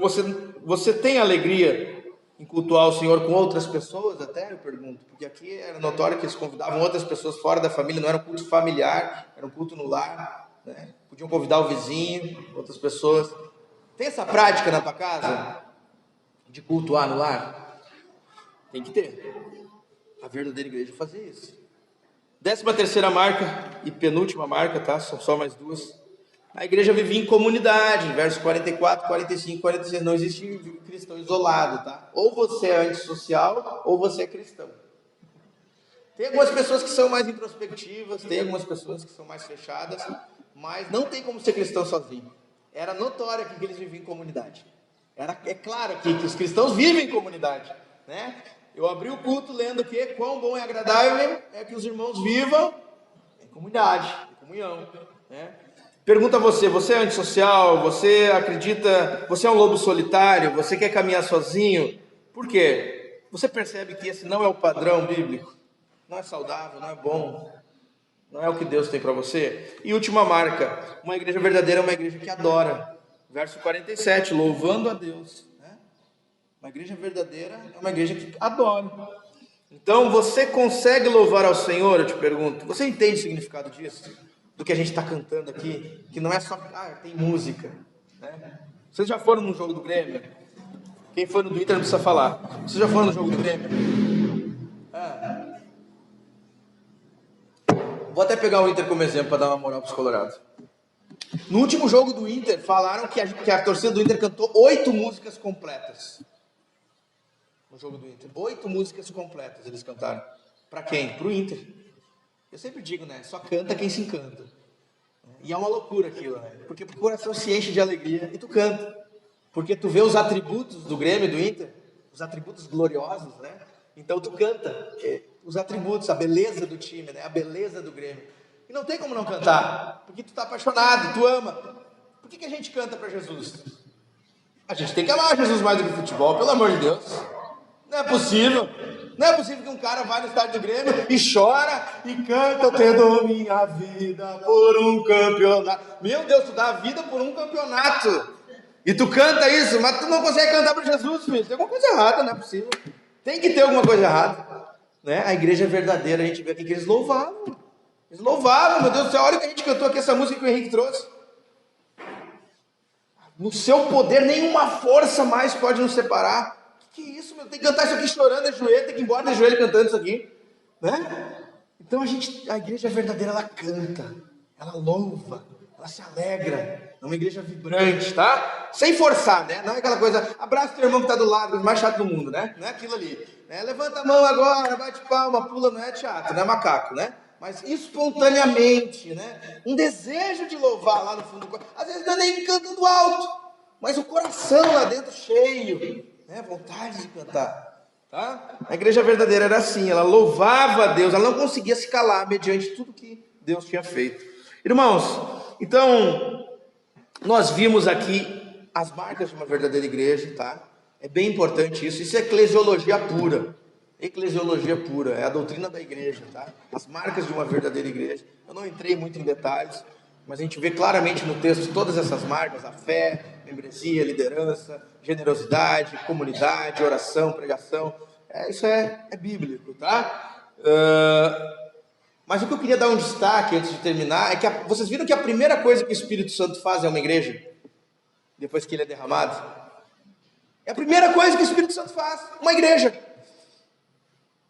você tem alegria em cultuar o Senhor com outras pessoas até, eu pergunto? Porque aqui era notório que eles convidavam outras pessoas fora da família, não era um culto familiar, era um culto no lar, né? Podiam convidar o vizinho, outras pessoas. Tem essa prática na tua casa? De cultuar no lar? Tem que ter. A verdadeira igreja fazia isso. 13ª marca e penúltima marca, tá? São só mais duas. A igreja vivia em comunidade, versos 44, 45, 46. Não existe cristão isolado, tá? Ou você é antissocial, ou você é cristão. Tem algumas pessoas que são mais introspectivas, tem algumas pessoas que são mais fechadas, mas não tem como ser cristão sozinho. Era notório que eles viviam em comunidade. É claro que os cristãos vivem em comunidade, né? Eu abri o culto lendo que quão bom e agradável é que os irmãos vivam em comunidade, em comunhão, né? Pergunta a você, você é antissocial? Você acredita, você é um lobo solitário? Você quer caminhar sozinho? Por quê? Você percebe que esse não é o padrão bíblico? Não é saudável, não é bom, não é o que Deus tem para você? E última marca, uma igreja verdadeira é uma igreja que adora. Verso 47, louvando a Deus. Uma igreja verdadeira é uma igreja que adora. Então, você consegue louvar ao Senhor, eu te pergunto? Você entende o significado disso? Do que a gente está cantando aqui? Que não é só, tem música, né? Vocês já foram no jogo do Grêmio? Quem foi no do Inter não precisa falar. Vocês já foram no jogo do Grêmio? Vou até pegar o Inter como exemplo para dar uma moral para os colorados. No último jogo do Inter, falaram que a torcida do Inter cantou 8 músicas completas. No jogo do Inter. 8 músicas completas eles cantaram. Para quem? Para o Inter. Eu sempre digo, né? Só canta quem se encanta. E é uma loucura aquilo, né? Porque o coração se enche de alegria e tu canta. Porque tu vê os atributos do Grêmio e do Inter, os atributos gloriosos, né? Então tu canta os atributos, a beleza do time, né? A beleza do Grêmio. E não tem como não cantar, porque tu tá apaixonado, tu ama. Por que a gente canta para Jesus? A gente tem que amar Jesus mais do que futebol, pelo amor de Deus. Não é possível. Não é possível que um cara vá no estádio do Grêmio e chora e canta: eu tendo minha vida por um campeonato. Meu Deus, tu dá a vida por um campeonato. E tu canta isso, mas tu não consegue cantar para Jesus, filho. Tem alguma coisa errada, não é possível. Tem que ter alguma coisa errada, né? A igreja verdadeira, a gente vê aqui que eles louvavam. Eles louvavam, meu Deus do céu. Olha que a gente cantou aqui essa música que o Henrique trouxe. No seu poder, nenhuma força mais pode nos separar. Que isso, meu? Tem que cantar isso aqui chorando de joelho, tem que ir embora de joelho cantando isso aqui, né? Então a igreja verdadeira, ela canta, ela louva, ela se alegra. É uma igreja vibrante, tá? Sem forçar, né? Não é aquela coisa, abraça teu irmão que está do lado, o mais chato do mundo, né? Não é aquilo ali, né? Levanta a mão agora, bate palma, pula, não é teatro, não é macaco, né? Mas espontaneamente, né? Um desejo de louvar lá no fundo do coração. Às vezes não é nem cantando alto, mas o coração lá dentro cheio, né? Vontade de cantar, tá? A igreja verdadeira era assim, ela louvava a Deus, ela não conseguia se calar mediante tudo que Deus tinha feito. Irmãos, então nós vimos aqui as marcas de uma verdadeira igreja, tá? É bem importante isso. Isso é eclesiologia pura. Eclesiologia pura, é a doutrina da igreja, tá? As marcas de uma verdadeira igreja. Eu não entrei muito em detalhes, Mas a gente vê claramente no texto todas essas marcas: a fé, membresia, liderança, generosidade, comunidade, oração, pregação. Isso é bíblico, tá? Mas o que eu queria dar um destaque antes de terminar é que vocês viram que a primeira coisa que o Espírito Santo faz é uma igreja? Depois que ele é derramado? É a primeira coisa que o Espírito Santo faz, uma igreja.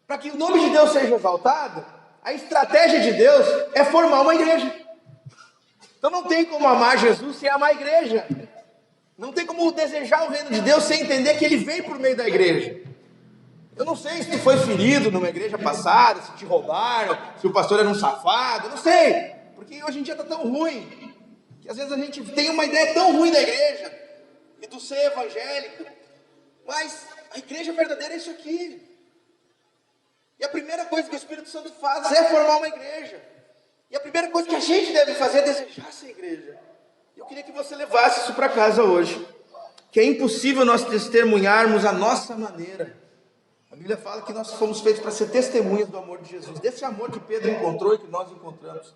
Para que o nome de Deus seja exaltado, a estratégia de Deus é formar uma igreja. Então não tem como amar Jesus sem amar a igreja. Não tem como desejar o reino de Deus sem entender que ele vem por meio da igreja. Eu não sei se tu foi ferido numa igreja passada, se te roubaram, se o pastor era um safado, eu não sei. Porque hoje em dia está tão ruim, que às vezes a gente tem uma ideia tão ruim da igreja e do ser evangélico. Mas a igreja verdadeira é isso aqui. E a primeira coisa que o Espírito Santo faz é formar uma igreja. E a primeira coisa que a gente deve fazer é desejar essa igreja. Eu queria que você levasse isso para casa hoje. Que é impossível nós testemunharmos a nossa maneira. A Bíblia fala que nós fomos feitos para ser testemunhas do amor de Jesus. Desse amor que Pedro encontrou e que nós encontramos.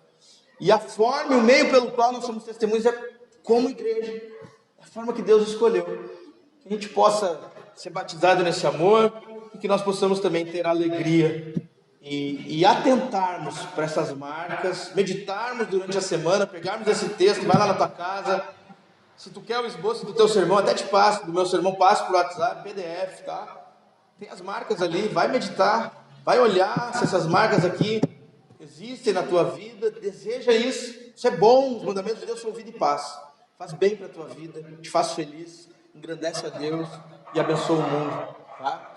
E a forma e o meio pelo qual nós somos testemunhas é como igreja. É a forma que Deus escolheu. Que a gente possa ser batizado nesse amor e que nós possamos também ter alegria e atentarmos para essas marcas, meditarmos durante a semana, pegarmos esse texto, vai lá na tua casa. Se tu quer o esboço do teu sermão, até te passo, do meu sermão, passo por WhatsApp, PDF, tá? Tem as marcas ali, vai meditar, vai olhar se essas marcas aqui existem na tua vida, deseja isso. Isso é bom, os mandamentos de Deus são vida e paz. Faz bem para a tua vida, te faz feliz, engrandece a Deus e abençoa o mundo, tá?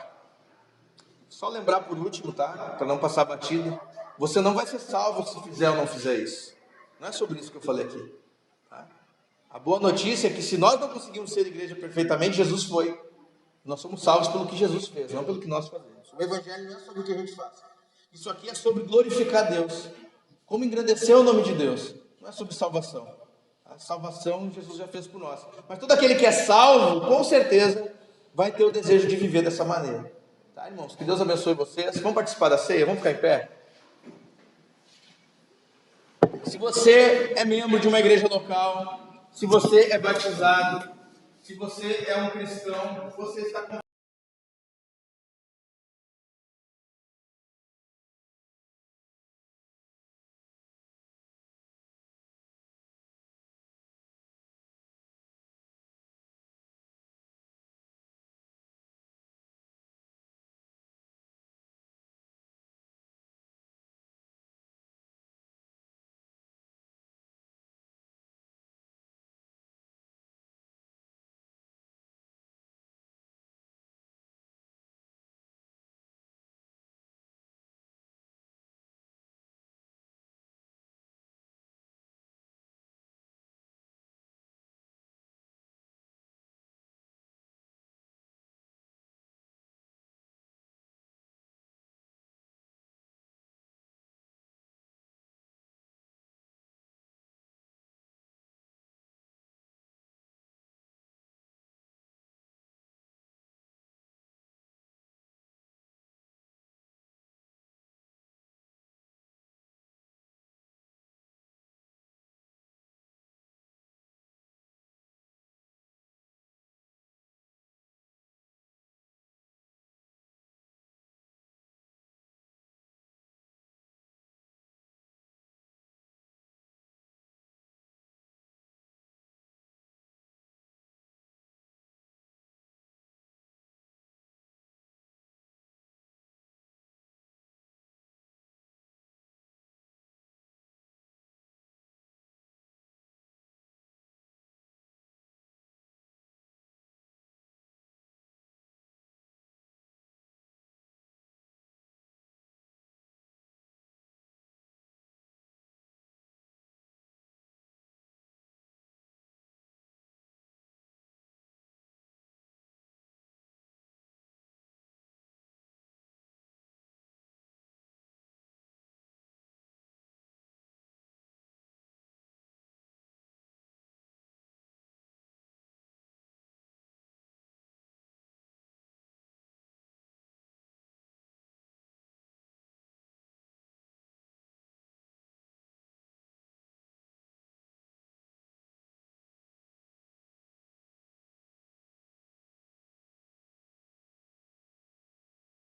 Só lembrar por último, tá? Para não passar batido. Você não vai ser salvo se fizer ou não fizer isso. Não é sobre isso que eu falei aqui, tá? A boa notícia é que se nós não conseguimos ser igreja perfeitamente, Jesus foi. Nós somos salvos pelo que Jesus fez, não pelo que nós fazemos. O evangelho não é sobre o que a gente faz. Isso aqui é sobre glorificar Deus. Como engrandecer o nome de Deus. Não é sobre salvação. A salvação Jesus já fez por nós. Mas todo aquele que é salvo, com certeza, vai ter o desejo de viver dessa maneira. Tá, irmãos? Que Deus abençoe vocês. Vamos participar da ceia? Vamos ficar em pé? Se você é membro de uma igreja local, se você é batizado, se você é um cristão, você está